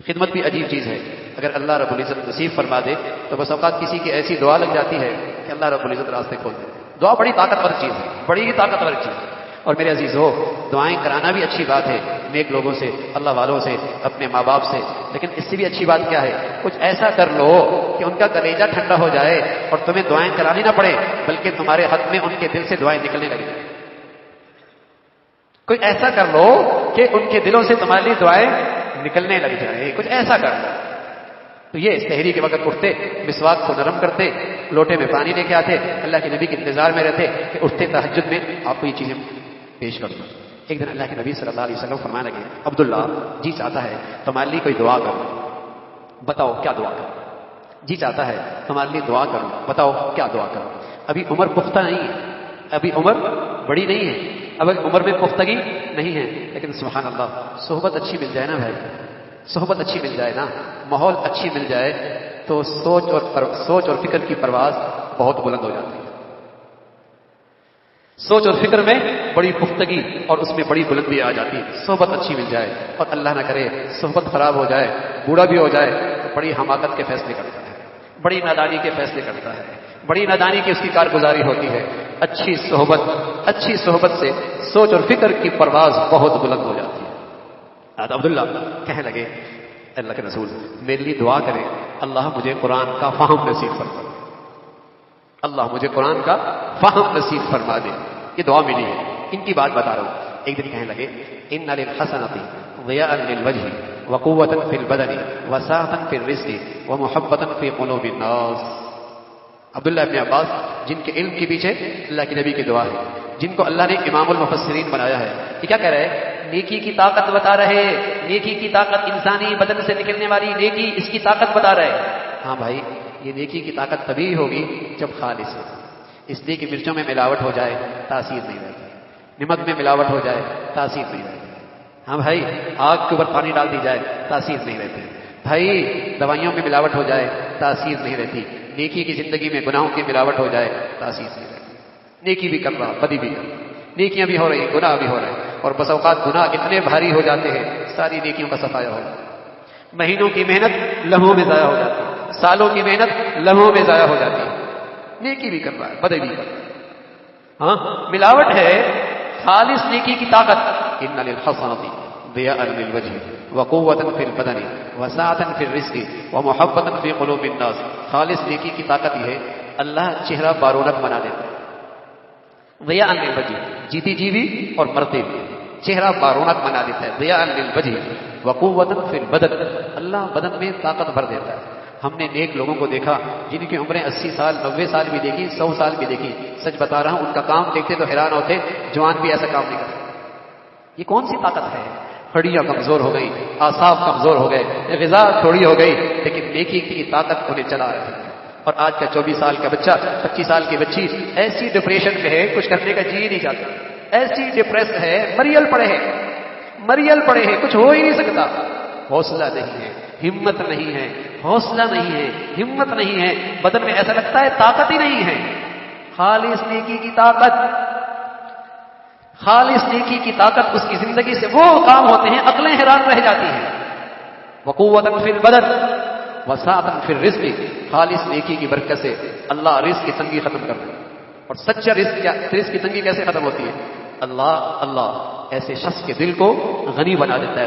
خدمت بھی عجیب چیز ہے. اگر اللہ رب العزت نصیب فرما دے تو بس اوقات کسی کی ایسی دعا لگ جاتی ہے کہ اللہ رب العزت راستے کھول دے. دعا بڑی طاقتور چیز ہے، بڑی ہی طاقتور چیز ہے. اور میرے عزیزو، دعائیں کرانا بھی اچھی بات ہے، نیک لوگوں سے، اللہ والوں سے، اپنے ماں باپ سے. لیکن اس سے بھی اچھی بات کیا ہے؟ کچھ ایسا کر لو کہ ان کا کلیجہ ٹھنڈا ہو جائے اور تمہیں دعائیں کرانی نہ پڑے، بلکہ تمہارے حق میں ان کے دل سے دعائیں نکلنے لگیں. کوئی ایسا کر لو کہ ان کے دلوں سے تمہارے لیے دعائیں نکلنے لگ جائیں. کچھ ایسا کر لو. تو یہ سحری کے وقت اٹھتے، مسواک کو نرم کرتے، لوٹے میں پانی لے کے آتے، اللہ کے نبی کے انتظار میں رہتے کہ اٹھتے تہجد میں آپ کو یہ چیزیں پیش کر دوں. ایک دن اللہ کے نبی صلی اللہ علیہ وسلم فرمانے لگے، عبداللہ جی چاہتا ہے تمہارے لیے کوئی دعا کروں، بتاؤ کیا دعا کروں. جی چاہتا ہے تمہارے لیے دعا کروں، بتاؤ کیا دعا کروں. ابھی عمر پختہ نہیں ہے، ابھی عمر بڑی نہیں ہے، اب عمر میں پختگی نہیں ہے. لیکن سبحان اللہ، صحبت اچھی مل جائے نا بھائی، صحبت اچھی مل جائے نا، ماحول اچھی مل جائے تو سوچ اور فکر کی پرواز بہت بلند ہو جاتی ہے. سوچ اور فکر میں بڑی پختگی اور اس میں بڑی بلندی آ جاتی ہے. صحبت اچھی مل جائے، اور اللہ نہ کرے صحبت خراب ہو جائے، بوڑھا بھی ہو جائے تو بڑی حماقت کے فیصلے کرتا ہے، بڑی نادانی کے فیصلے کرتا ہے، بڑی نادانی کی اس کی کارگزاری ہوتی ہے. اچھی صحبت سے سوچ اور فکر کی پرواز بہت بلند ہو جاتی ہے. عبداللہ کہنے لگے، اللہ کے رسول میرے لیے دعا کریں، اللہ مجھے قرآن کا فہم نصیب فرما دے، اللہ مجھے قرآن کا فہم نصیب فرما دے. یہ دعا ملی ہے. ان کی بات بتا رہا ہوں. ایک دن کہنے لگے، ان للحسنۃ ضیاء للوجہ وقوۃ فی البدن وسعۃ فی الرزق ومحبۃ فی قلوب الناس. عبداللہ ابن عباس جن کے علم کے پیچھے اللہ کے نبی کی دعا ہے، جن کو اللہ نے امام المفسرین بنایا ہے، یہ کیا کہہ رہے ہیں؟ نیکی کی طاقت بتا رہے، نیکی کی طاقت، انسانی بدن سے نکلنے والی نیکی، اس کی طاقت بتا رہے. ہاں بھائی، یہ نیکی کی طاقت تبھی ہوگی جب خالص ہو. اس لیے کہ مرچوں میں ملاوٹ ہو جائے تاثیر نہیں رہتی، نمک میں ملاوٹ ہو جائے تاثیر نہیں رہتی. ہاں بھائی، آگ کے اوپر پانی ڈال دی جائے تاثیر نہیں رہتی. بھائی، دوائیوں میں ملاوٹ ہو جائے تاثیر نہیں رہتی. نیکی کی زندگی میں گناہوں کی ملاوٹ ہو جائے تاثیر نہیں رہتی. نیکی بھی کر رہا، بدی بھی کر رہا، نیکیاں بھی ہو رہی ہیں، گناہ بھی ہو رہے ہیں. اور بس اوقات گناہ اتنے بھاری ہو جاتے ہیں ساری نیکیوں کا صفایا ہو جاتا ہے. مہینوں کی محنت لمحوں میں ضائع ہو جاتی ہے، سالوں کی محنت لمحوں میں ضائع ہو جاتی ہے. نیکی بھی کر رہا ہے، بدی بھی کر رہا ہے. ہاں، ملاوٹ ہے. خالص نیکی کی طاقت، ان للحسنۃ ضیاء للوجہ وقوۃ فی البدن وسعۃ فی الرزق ومحبۃ فی قلوب الناس. خالص نیکی کی طاقت یہ ہے، اللہ چہرہ بارونق بنا دیتا ہے. ضیاء للوجہ، جیتی جی بھی اور مرتے بھی چہرہ بارونق بنا دیتا ہے. ضیاء للوجہ وقوۃ فی البدن، اللہ بدن میں طاقت بھر دیتا ہے. ہم نے نیک لوگوں کو دیکھا جن کی عمریں 80 سال 90 سال بھی دیکھی، 100 سال بھی دیکھی. سچ بتا رہا ہوں، ان کا کام دیکھتے تو حیران ہوتے، جوان بھی ایسا کام نہیں کرتے. یہ کون سی طاقت ہے؟ ہڈیاں کمزور ہو گئی، اعصاب کمزور ہو گئے، غذا تھوڑی ہو گئی، لیکن نیکی کی طاقت انہیں چلا رہی ہے. اور آج کا 24 سال کا بچہ، 25 سال کی بچی ایسی ڈپریشن میں ہے، کچھ کرنے کا جی نہیں چاہتا، ایسی ڈپریس ہے، مریل پڑے ہیں، کچھ ہو ہی نہیں سکتا. حوصلہ نہیں ہے، ہمت نہیں ہے، حوصلہ نہیں ہے، ہمت نہیں ہے، بدن میں ایسا لگتا ہے طاقت ہی نہیں ہے. خالص نیکی کی طاقت، خالص نیکی کی طاقت، اس کی زندگی سے وہ کام ہوتے ہیں عقلیں حیران رہ جاتی ہیں. وقوۃ فی البدن وسعۃ فی الرزق، خالص نیکی کی برکت سے اللہ رزق کی تنگی ختم کر دے. اور سچا رزق کی تنگی کیسے ختم ہوتی ہے؟ اللہ ایسے شخص کے دل کو غنی بنا دیتا ہے.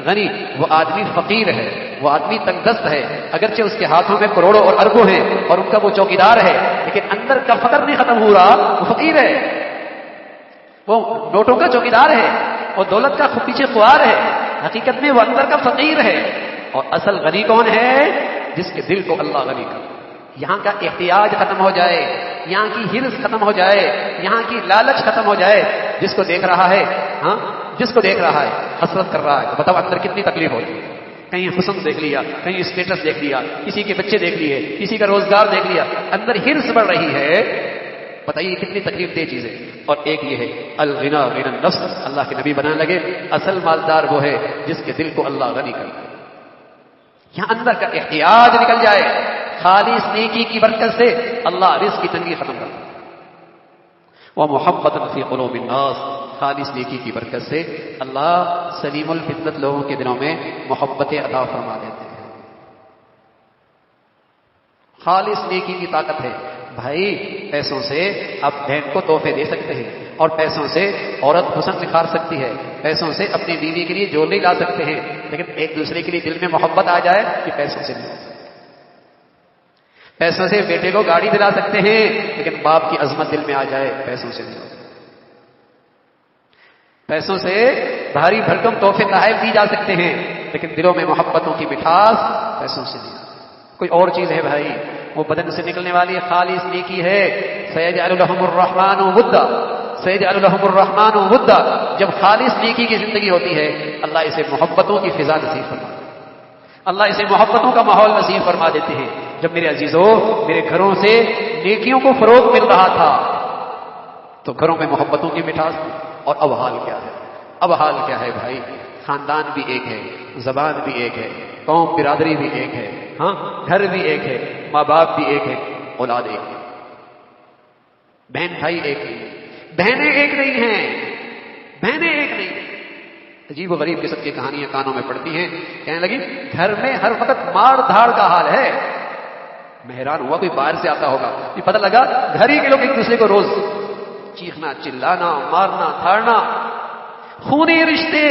غنی وہ آدمی فقیر ہے، وہ آدمی تنگ دست ہے، اگرچہ اس کے ہاتھوں میں کروڑوں اور اربوں ہیں اور ان کا وہ چوکیدار ہے، لیکن اندر کا فقر نہیں ختم ہو رہا. وہ فقیر ہے، وہ نوٹوں کا چوکیدار ہے، وہ دولت کا پیچھے خوار ہے. حقیقت میں وہ اندر کا فقیر ہے. اور اصل غنی کون ہے؟ جس کے دل کو اللہ غنی کر. یہاں کا احتیاج ختم ہو جائے، یہاں کی ہرس ختم ہو جائے، یہاں کی لالچ ختم ہو جائے. جس کو دیکھ رہا ہے، ہاں جس کو دیکھ رہا ہے حسرت کر رہا ہے، تو بتاؤ اندر کتنی تکلیف ہوتی ہے. کہیں حسن دیکھ لیا، کہیں اسٹیٹس دیکھ لیا، کسی کے بچے دیکھ لیے، کسی کا روزگار دیکھ لیا، اندر ہرس بڑھ رہی ہے. بتائیے کتنی تکلیف دہ چیز ہے. اور ایک یہ ہے الغنا غنى النفس، اللہ کے نبی بنانے لگے اصل مالدار وہ ہے جس کے دل کو اللہ غنی کر دے. یہاں اندر کا احتیاج نکل جائے، خالص نیکی کی برکت سے اللہ رزق کی تنگی ختم کر دے. ومحبۃ فی قلوب الناس، خالص نیکی کی برکت سے اللہ سلیم الفطرت لوگوں کے دلوں میں محبتیں عطا فرما دیتے ہیں. خالص نیکی کی طاقت ہے. بھائی پیسوں سے آپ بہن کو تحفے دے سکتے ہیں، اور پیسوں سے عورت حسن نکھار سکتی ہے، پیسوں سے اپنی بیوی کے لیے جولی لا سکتے ہیں، لیکن ایک دوسرے کے لیے دل میں محبت آ جائے کہ پیسوں سے نہیں. پیسوں سے بیٹے کو گاڑی دلا سکتے ہیں، لیکن باپ کی عظمت دل میں آ جائے پیسوں سے نہیں. پیسوں سے بھاری بھرکم تحفے تحائف دی جا سکتے ہیں، لیکن دلوں میں محبتوں کی مٹھاس پیسوں سے نہیں. کوئی اور چیز ہے بھائی، وہ بدن سے نکلنے والی خالص نیکی ہے. سیجعل لهم الرحمن ودا، سیجعل لهم الرحمن ودا. جب خالص نیکی کی زندگی ہوتی ہے اللہ اسے محبتوں کی فضا نصیب فرما، اللہ اسے محبتوں کا ماحول نصیب فرما دیتے ہیں. جب میرے عزیزوں میرے گھروں سے نیکیوں کو فروغ مل رہا تھا تو گھروں میں محبتوں کی مٹھاس تھی. اور اب حال کیا ہے؟ اب حال کیا ہے بھائی؟ خاندان بھی ایک ہے، زبان بھی ایک ہے، قوم برادری بھی ایک ہے، ہاں گھر بھی ایک ہے، ماں باپ بھی ایک ہے، اولاد ایک ہے، بہن بھائی ایک نہیں، بہنیں ایک نہیں ہیں، بہنیں ایک نہیں. عجیب و غریب قسم کی کہانیاں کانوں میں پڑتی ہیں. کہنے لگی گھر میں ہر وقت مار دھاڑ کا حال ہے. میں حیران ہوا کوئی باہر سے آتا ہوگا، یہ پتہ لگا گھر ہی کے لوگ ایک دوسرے کو روز چیخنا، چلانا، مارنا، دھاڑنا، خونی رشتے.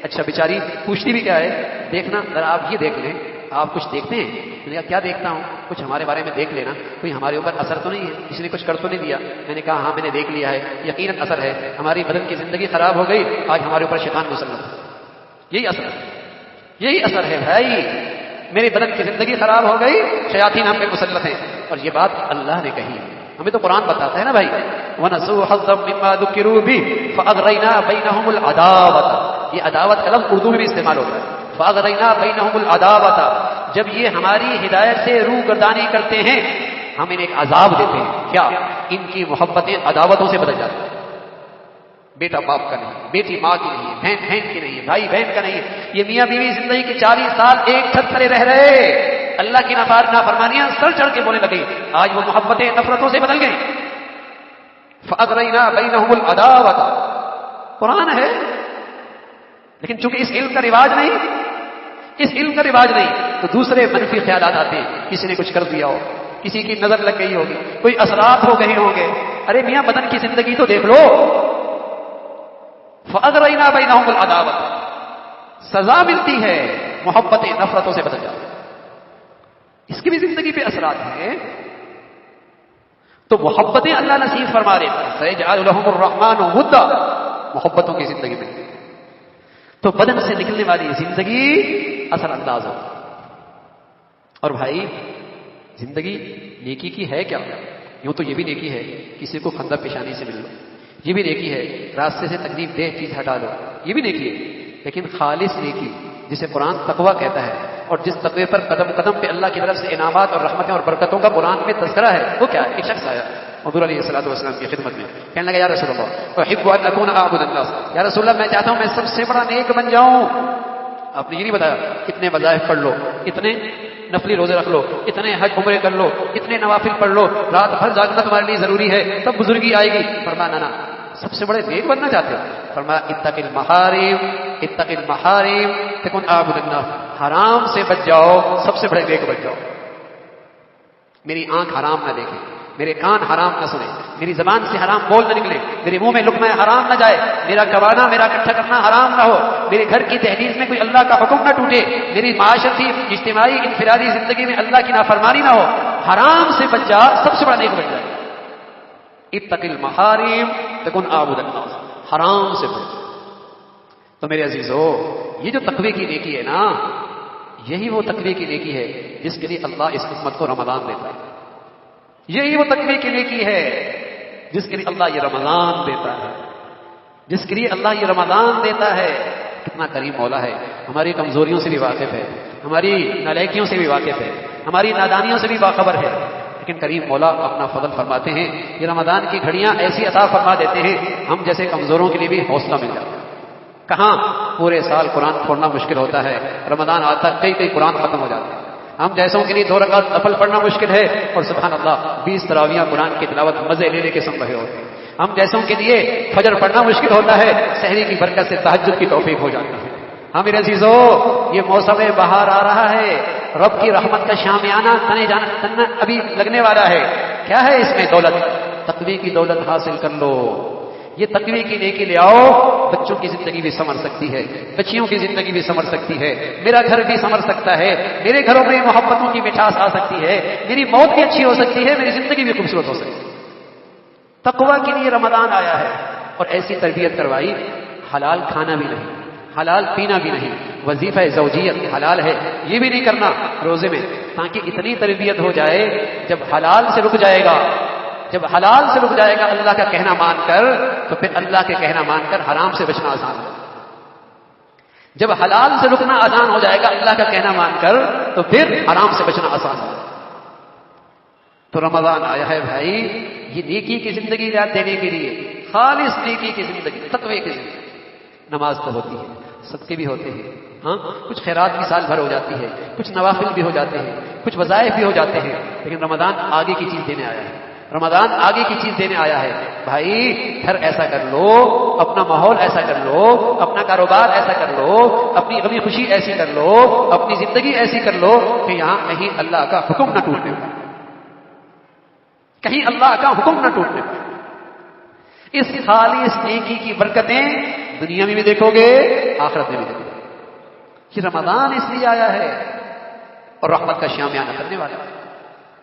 اچھا بیچاری پوچھتی بھی کیا ہے؟ دیکھنا ذرا آپ یہ دیکھ لیں، آپ کچھ دیکھتے ہیں؟ میں نے کہا کیا دیکھتا ہوں؟ کچھ ہمارے بارے میں دیکھ لینا، کوئی ہمارے اوپر اثر تو نہیں ہے، کسی نے کچھ کر تو نہیں دیا؟ میں نے کہا ہاں میں نے دیکھ لیا ہے، یقیناً اثر ہے. ہماری بدن کی زندگی خراب ہو گئی، آج ہمارے اوپر شیطان مسلط ہے. یہی اثر ہے، یہی اثر ہے بھائی. میری بدن کی زندگی خراب ہو گئی، شیاطین ہم پہ مسلط ہیں. اور یہ بات اللہ نے کہی، ہمیں تو قرآن بتاتا ہے نا بھائی. وَنَسُوا حَظًّا مِّمَّا ذُكِّرُوا بِهِ فَأَغْرَيْنَا بَيْنَهُمُ الْعَدَاوَةَ. یہ عداوت کا لفظ اردو میں بھی استعمال ہوتا ہے. فَأَغْرَيْنَا بَيْنَهُمُ الْعَدَاوَةَ. جب یہ ہماری ہدایت سے روگردانی کرتے ہیں ہم انہیں ایک عذاب دیتے ہیں. کیا؟ ان کی محبتیں عداوتوں سے بدل جاتی ہیں. بیٹا باپ کا نہیں، بیٹی ماں کی نہیں، بہن بہن کی نہیں، بھائی بہن کا نہیں. یہ میاں بیوی زندگی کے 40 سال ایک چھت تلے رہ رہے، اللہ کی نافرمانیاں سر چڑھ کے بولنے لگی، آج وہ محبتیں نفرتوں سے بدل گئی. فَأَغْرَيْنَا بَيْنَهُمُ الْعَدَاوَةَ. قرآن ہے، لیکن چونکہ اس علم کا رواج نہیں، اس علم کا رواج نہیں تو دوسرے منفی خیالات آتے ہیں. کسی نے کچھ کر دیا ہو، کسی کی نظر لگ گئی ہوگی، کوئی اثرات ہو گئے ہوں گے. ارے میاں بدن کی زندگی تو دیکھ لو. فَأَغْرَيْنَا بَيْنَهُمُ الْعَدَاوَةَ. سزا ملتی ہے، محبتیں نفرتوں سے بدل جاتی ہیں. اس کی بھی زندگی پہ اثرات ہیں. تو محبتیں اللہ نصیب فرما دیتا ہے. سَيَجْعَلُ لَهُمُ الرَّحْمَنُ وُدًّا. محبتوں کی زندگی ملتی ہے تو بدن سے نکلنے والی زندگی اثر انداز ہوتی ہے. اور بھائی زندگی نیکی کی ہے کیا؟ یوں تو یہ بھی نیکی ہے کسی کو خندہ پیشانی سے مل لو، یہ بھی نیکی ہے راستے سے تکلیف دہ چیز ہٹا لو، یہ بھی نیکی ہے. لیکن خالص نیکی جسے قرآن تقویٰ کہتا ہے، اور جس تقوی پر قدم قدم پہ اللہ کی طرف سے انعامات اور رحمتیں اور برکتوں کا قرآن میں تذکرہ ہے، وہ کیا ہے؟ ایک شخص آیا حضور علیہ الصلوۃ والسلام کی خدمت میں، کہنے لگا یا رسول اللہ احب ان اکون اعبد الناس. یا رسول اللہ میں چاہتا ہوں میں سب سے بڑا نیک بن جاؤں. آپ نے یہ نہیں بتایا اتنے وظائف پڑھ لو، اتنے نفلی روزے رکھ لو، اتنے حج عمرے کر لو، اتنے نوافل پڑھ لو، رات بھر جاگنا تمہارے لیے ضروری ہے، تب بزرگی آئے گی. فرمایا نا سب سے بڑے نیک بننا چاہتے ہو؟ فرمایا اتق المحارم، اتق المحارم تکن اعبد الناس. حرام سے بچ جاؤ، سب سے بڑے نیک بن جاؤ. میری آنکھ حرام نہ دیکھے، میرے کان حرام نہ سنے، میری زبان سے حرام بول نہ نکلے، میرے منہ میں لقمہ حرام نہ جائے، میرا کمانا میرا اکٹھا کرنا حرام نہ ہو، میرے گھر کی دہلیز میں کوئی اللہ کا حکم نہ ٹوٹے، میری معاشرتی اجتماعی انفرادی زندگی میں اللہ کی نافرمانی نہ ہو. حرام سے بچ جا، سب سے بڑا نیک بن جائے. اتق المحارم تکن اعبد الناس. حرام سے بچ. تو میرے عزیزو یہ جو تقوی کی نیکی ہے نا، یہی وہ تقوی کی نیکی ہے جس کے لیے اللہ اس امت کو رمضان دیتا ہے. یہی وہ تقوی کی نیکی ہے جس کے لیے اللہ یہ رمضان دیتا ہے، جس کے لیے اللہ یہ رمضان دیتا ہے. کتنا کریم مولا ہے، ہماری کمزوریوں سے بھی واقف ہے، ہماری نالائکیوں سے بھی واقف ہے، ہماری نادانیوں سے بھی باخبر ہے، لیکن کریم مولا اپنا فضل فرماتے ہیں. یہ رمضان کی گھڑیاں ایسی عطا فرما دیتے ہیں ہم جیسے کمزوروں کے لیے بھی حوصلہ مل جاتا ہے. کہاں پورے سال قرآن پڑھنا مشکل ہوتا ہے، رمضان آتا کئی قرآن ختم ہو جاتے ہیں. ہم جیسوں کے لیے 2 رکعت نفل پڑھنا مشکل ہے اور سبحان اللہ 20 تراویحاں قرآن کی تلاوت مزے لے کے سن رہے ہوتے ہیں. ہم جیسوں کے لیے فجر پڑھنا مشکل ہوتا ہے، سحری کی برکت سے تہجد کی توفیق ہو جاتی ہے. ہاں میرے عزیزو، یہ موسم بہار آ رہا ہے، رب کی رحمت کا شامیانہ تن ابھی لگنے والا ہے. کیا ہے اس میں دولت؟ تقوی کی دولت حاصل کر لو. یہ تقوی کی نیکی لے آؤ، بچوں کی زندگی بھی سنور سکتی ہے، بچیوں کی زندگی بھی سنور سکتی ہے، میرا گھر بھی سنور سکتا ہے، میرے گھروں میں محبتوں کی مٹھاس آ سکتی ہے، میری موت بھی اچھی ہو سکتی ہے، میری زندگی بھی خوبصورت ہو سکتی ہے. تقوی کے لیے رمضان آیا ہے اور ایسی تربیت کروائی، حلال کھانا بھی نہیں، حلال پینا بھی نہیں، وظیفہ زوجیت حلال ہے یہ بھی نہیں کرنا روزے میں، تاکہ اتنی تربیت ہو جائے جب حلال سے رک جائے گا، جب حلال سے رک جائے گا اللہ کا کہنا مان کر، تو پھر اللہ کے کہنا مان کر حرام سے بچنا آسان ہے. جب حلال سے رکنا آسان ہو جائے گا اللہ کا کہنا مان کر، تو پھر حرام سے بچنا آسان ہے. تو رمضان آیا ہے بھائی یہ نیکی کی زندگی یاد دینے کے لیے، خالص نیکی کی زندگی، تقوی کی زندگی. نماز تو ہوتی ہے، صدقے بھی ہوتے ہیں، ہاں کچھ خیرات بھی سال بھر ہو جاتی ہے، کچھ نوافل بھی ہو جاتے ہیں، کچھ وظائف بھی ہو جاتے ہیں، لیکن رمضان آگے کی چیز دینے آیا ہے. رمضان آگے کی چیز دینے آیا ہے. بھائی گھر ایسا کر لو، اپنا ماحول ایسا کر لو، اپنا کاروبار ایسا کر لو، اپنی غمی خوشی ایسی کر لو، اپنی زندگی ایسی کر لو کہ یہاں کہیں اللہ کا حکم نہ ٹوٹنے پائے، کہیں اللہ کا حکم نہ ٹوٹنے پائے. اس خالص نیکی کی برکتیں دنیا میں بھی دیکھو گے، آخرت میں بھی دیکھو گے. یہ رمضان اس لیے آیا ہے اور رحمت کا شامیانہ کرنے والا ہے.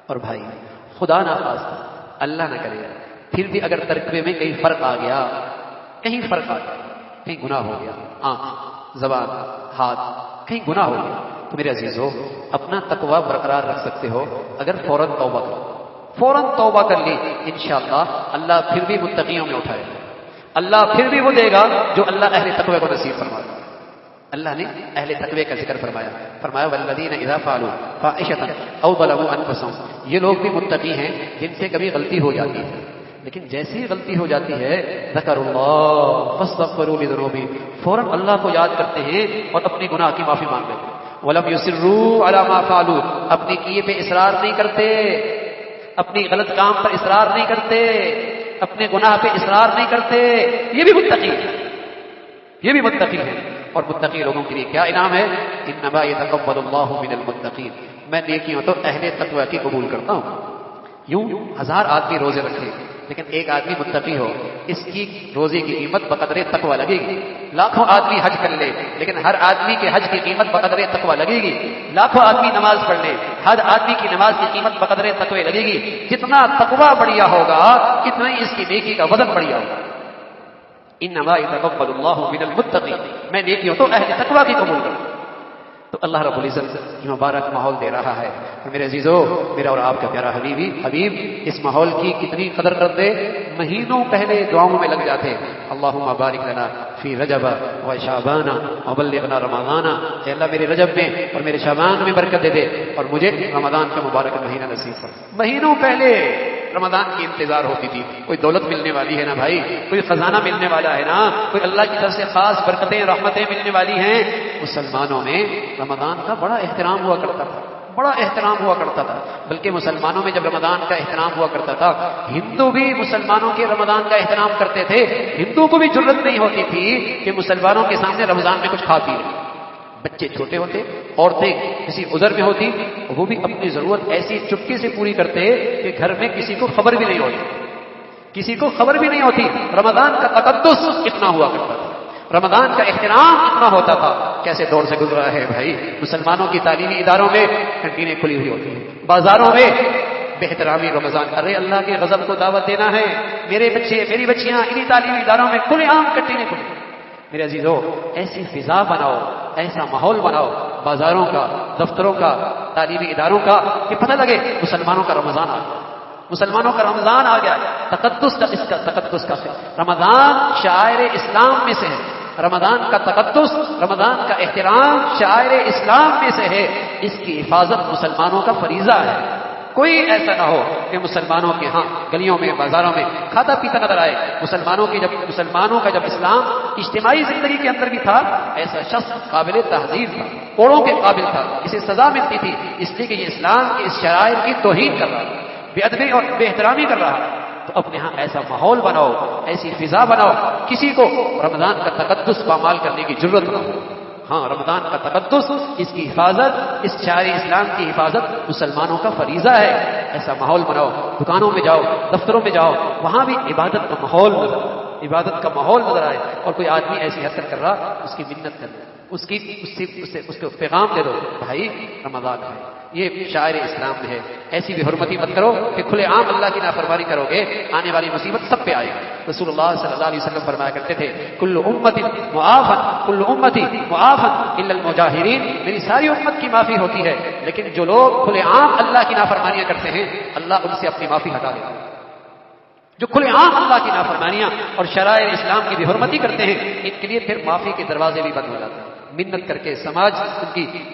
اور بھائی خدا نہ خواستہ، اللہ نہ کرے پھر بھی اگر ترکیبے میں کہیں فرق آ گیا، کہیں فرق آ گیا، کہیں گناہ ہو گیا، آنکھ، زبان، ہاتھ، کہیں گناہ ہو گیا، تو میرے عزیزو اپنا تقوی برقرار رکھ سکتے ہو اگر فوراً توبہ کرو. فوراً توبہ کر لی، انشاءاللہ اللہ پھر بھی متقیوں میں اٹھائے گا. اللہ پھر بھی وہ دے گا جو اللہ اہل تقوی کو نصیب فرمائے. اللہ نے اہل تقوی کا ذکر فرمایا والذین اذا فعلوا فاحشۃ او ظلموا انفسهم. یہ لوگ بھی متقی ہیں جن سے کبھی غلطی ہو جاتی ہے، لیکن جیسی ہی غلطی ہو جاتی ہے ذکروا اللہ فاستغفروا لذنوبہم، فوراً اللہ کو یاد کرتے ہیں اور اپنی گناہ کی معافی مانگ لیتے ہیں. ولم یصروا علی ما فعلوا، اپنی کیے پہ اصرار نہیں کرتے، اپنی غلط کام پر اصرار نہیں کرتے، اپنے گناہ پہ اصرار نہیں کرتے. یہ بھی متقی ہے، یہ بھی متقی ہے. اور متقی لوگوں کے لیے کیا انعام ہے؟ انما یتقبل اللہ من المتقین، میں نیکیوں تو اہل تقوی کی قبول کرتا ہوں. یوں 1000 آدمی روزے رکھے لیکن ایک آدمی متقی ہو، اس کی روزے کی قیمت بقدر تقوی لگے گی. لاکھوں آدمی حج کر لے لیکن ہر آدمی کے حج کی قیمت بقدر تقوی لگے گی. لاکھوں آدمی نماز پڑھ لے، ہر آدمی کی نماز کی قیمت بقدر تقوی لگے گی. جتنا تقوی بڑھیا ہوگا اتنا ہی اس کی نیکی کا وزن بڑھیا ہوگا. انما یتقبل اللہ من المتقین، میں نیکیوں تو اہل تقوی کی قبول کروں. تو اللہ رب العزت یہ مبارک ماحول دے رہا ہے. اور میرے عزیزو، میرا اور آپ کا پیارا حبیب اس ماحول کی کتنی قدر کرتے، مہینوں پہلے دعاؤں میں لگ جاتے. اللہم بارک لنا فی رجب و شعبان وبلغنا رمضان. اے اللہ میرے رجب میں اور میرے شعبان میں برکت دے دے اور مجھے رمضان کا مبارک مہینہ نصیب کر. مہینوں پہلے رمضان کی انتظار ہوتی تھی. کوئی دولت ملنے والی ہے نا بھائی، کوئی خزانہ ملنے والا ہے نا، کوئی اللہ کی طرف سے خاص برکتیں رحمتیں ملنے والی ہیں. مسلمانوں میں رمضان کا بڑا احترام ہوا کرتا تھا، بڑا احترام ہوا کرتا تھا. بلکہ مسلمانوں میں جب رمضان کا احترام ہوا کرتا تھا، ہندو بھی مسلمانوں کے رمضان کا احترام کرتے تھے. ہندو کو بھی جرت نہیں ہوتی تھی کہ مسلمانوں کے سامنے رمضان میں کچھ کھاتی رہے. بچے چھوٹے ہوتے، عورتیں کسی عذر میں ہوتی، وہ بھی اپنی ضرورت ایسی چپکے سے پوری کرتے کہ گھر میں کسی کو خبر بھی نہیں ہوتی، کسی کو خبر بھی نہیں ہوتی. رمضان کا تقدس اتنا ہوا کرتا تھا، رمضان کا احترام اتنا ہوتا تھا. کیسے دور سے گزرا ہے بھائی. مسلمانوں کی تعلیمی اداروں میں کینٹینیں کھلی ہوئی ہوتی ہیں، بازاروں میں بے-احترامی رمضان. ارے اللہ کے غضب کو دعوت دینا ہے، میرے بچے میری بچیاں انہی تعلیمی اداروں میں کھلے عام کینٹینیں کھلی. میرے عزیزو ایسی فضا بناؤ، ایسا ماحول بناؤ بازاروں کا، دفتروں کا، تعلیمی اداروں کا کہ پتہ لگے مسلمانوں کا رمضان آ گیا، مسلمانوں کا رمضان آ گیا، تقدس کا رمضان شاعر اسلام میں سے ہے، رمضان کا تقدس، رمضان کا احترام شاعر اسلام میں سے ہے، اس کی حفاظت مسلمانوں کا فریضہ ہے۔ کوئی ایسا نہ ہو کہ مسلمانوں کے ہاں گلیوں میں بازاروں میں کھاتا پیتا نظر آئے۔ مسلمانوں کا جب اسلام اجتماعی زندگی کے اندر بھی تھا، ایسا شخص قابل تحذیر تھا، کوڑوں کے قابل تھا، اسے سزا ملتی تھی، اس لیے کہ یہ اسلام کے اس شرائع کی توہین کر رہا ہے، بے ادبی اور بے احترامی کر رہا ہے۔ تو اپنے ہاں ایسا ماحول بناؤ، ایسی فضا بناؤ، کسی کو رمضان کا تقدس پامال کرنے کی ضرورت نہ ہو۔ ہاں، رمضان کا تقدس، اس کی حفاظت، اس شاعر اسلام کی حفاظت مسلمانوں کا فریضہ ہے۔ ایسا ماحول بناؤ، دکانوں میں جاؤ، دفتروں میں جاؤ، وہاں بھی عبادت کا ماحول نظر آئے، اور کوئی آدمی ایسی حرکت کر رہا، اس کی منت کر دو، اس کو پیغام دے دو، بھائی رمضان ہے، یہ شاعر اسلام ہے، ایسی بھی حرمتی مت کرو کہ کھلے عام اللہ کی نافرمانی کرو گے، آنے والی مصیبت سب پہ آئے گی۔ رسول اللہ صلی اللہ علیہ وسلم فرمایا کرتے تھے، کل امتی معافن الا المجاہرین، میری ساری امت کی معافی ہوتی ہے، لیکن جو لوگ کھلے عام اللہ کی نافرمانیاں کرتے ہیں، اللہ ان سے اپنی معافی ہٹا دیتا ہے۔ جو کھلے عام اللہ کی نافرمانیاں اور شرائع اسلام کی بھی حرمتی کرتے ہیں، ان کے لیے پھر معافی کے دروازے بھی بند ہو جاتے ہیں۔ منت کر کے سماج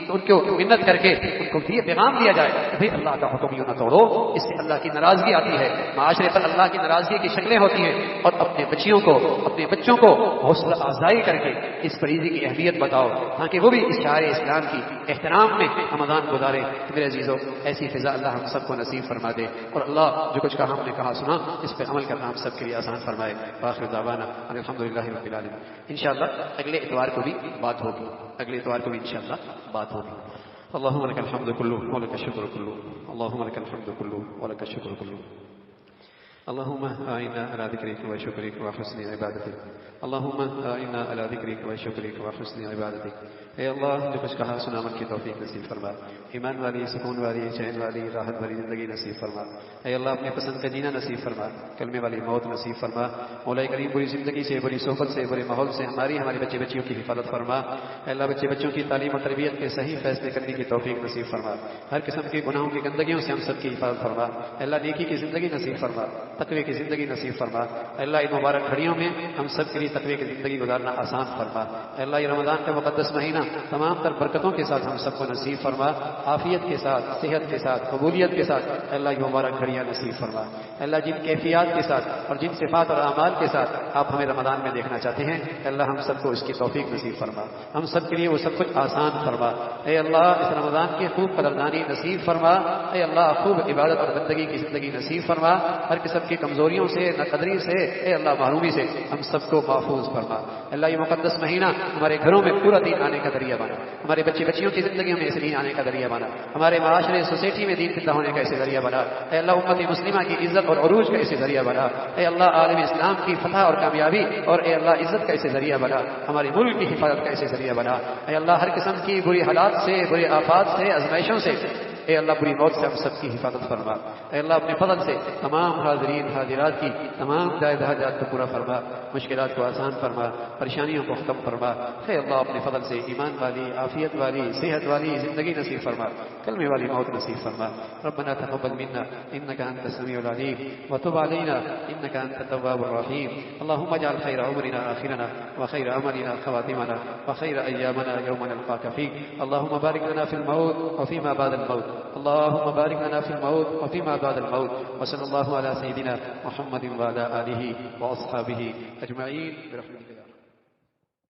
ان کو منت کر کے ان کو یہ پیغام دیا جائے کہ بھئی اللہ کا حکم یوں نہ توڑو، اس سے اللہ کی ناراضگی آتی ہے، معاشرے پر اللہ کی ناراضگی کی شکلیں ہوتی ہیں، اور اپنے بچوں کو حوصلہ افزائی کر کے اس فریضے کی اہمیت بتاؤ تاکہ وہ بھی اس شاعر اسلام کی احترام میں رمضان گزارے۔ میرے عزیزو ایسی فضا اللہ ہم سب کو نصیب فرما دے، اور اللہ جو کچھ کہا ہم نے کہا سنا، اس پہ عمل کرنا ہم سب کے لیے آسان فرمائے۔ آخر دعوانا الحمدللہ رب العالمین۔ انشاءاللہ اگلے اتوار کو بھی بات ہوگی، انشاءاللہ بات ہوگی۔ اللہم لک الحمد کلہ ولک الشکر کلہ، اللہم لک الحمد کلہ ولک الشکر کلہ، اللہم اعنا علی ذکرک و شکرک و حسن عبادتک، اللہم اعنا علی ذکرک و شکرک و حسن عبادتک۔ اے اللہ جو کچھ کہا سنا عمل کی توفیق نصیب فرما، ایمان والی، سکون والی، چین والی، راحت والی زندگی نصیب فرما۔ اے اللہ اپنے پسند کا جینا نصیب فرما، کلمے والی موت نصیب فرما۔ مولا کریم بری زندگی سے، بری صحبت سے، برے ماحول سے ہمارے بچے بچیوں کی حفاظت فرما۔ اے اللہ بچے بچوں کی تعلیم و تربیت کے صحیح فیصلے کرنے کی توفیق نصیب فرما، ہر قسم کے گناہوں کی گندگیوں سے ہم سب کی حفاظت فرما۔ اے اللہ نیکی کی زندگی نصیب فرما، تقوی کی زندگی نصیب فرما۔ اے اللہ ان مبارک گھڑیوں میں ہم سب کے لیے تقوی کی زندگی گزارنا آسان فرما۔ اے اللہ یہ رمضان کا مقدس مہینہ تمام تر برکتوں کے ساتھ ہم سب کو نصیب فرما، عافیت کے ساتھ، صحت کے ساتھ، قبولیت کے ساتھ۔ اے اللہ یہ مبارک گھڑیاں نصیب فرما۔ اے اللہ جن کیفیات کے ساتھ اور جن صفات اور اعمال کے ساتھ آپ ہمیں رمضان میں دیکھنا چاہتے ہیں، اے اللہ ہم سب کو اس کی توفیق نصیب فرما، ہم سب کے لیے وہ سب کچھ آسان فرما۔ اے اللہ اس رمضان کی خوب قدردانی نصیب فرما۔ اے اللہ خوب عبادت اور بندگی کی زندگی نصیب فرما، ہر قسم کی کمزوریوں سے، ناقدری سے، اے اللہ محرومی سے ہم سب کو محفوظ فرما۔ اللہ یہ مقدس مہینہ ہمارے گھروں میں پورا دین آنے کا ذریعہ بنا، ہمارے بچے بچیوں کی زندگیوں میں اس دین آنے کا ذریعہ بنا، ہمارے معاشرے سوسائٹی میں دین زندہ ہونے کا اسے ذریعہ بنا۔ اے اللہ امت مسلمہ کی عزت اور عروج کا اسے ذریعہ بنا۔ اے اللہ عالم اسلام کی فتح اور کامیابی اور اے اللہ عزت کا اسے ذریعہ بنا، ہمارے ملک کی حفاظت کا اسے ذریعہ بنا۔ اے اللہ ہر قسم کی بری حالات سے، بری آفات سے، آزمائشوں سے، اے اللہ بری موت سے ہم سب کی حفاظت فرما۔ اے اللہ اپنے فضل سے تمام حاضرین حاضرات کی تمام جائز حاجات کو پورا فرما، مشکلات کو آسان فرما، پریشانیوں کو ختم فرما۔ اے اللہ اپنے فضل سے ایمان والی، عافیت والی، صحت والی زندگی نصیب فرما، کلمے والی موت نصیب فرما۔ ربنا تقبل منا انك انت السميع العليم وتب علينا انك انت التواب الرحيم۔ اللهم اجعل خير عمرنا آخرنا وخير عملنا خواتمنا وخير ايامنا يوم نلقاك فيه۔ اللهم بارك لنا في الموت وفيما بعد الموت، اللهم بارك لنا في الموت وفيما بعد الموت، وصلى الله على سيدنا محمد وعلى آله وأصحابه أجمعين برحمتك۔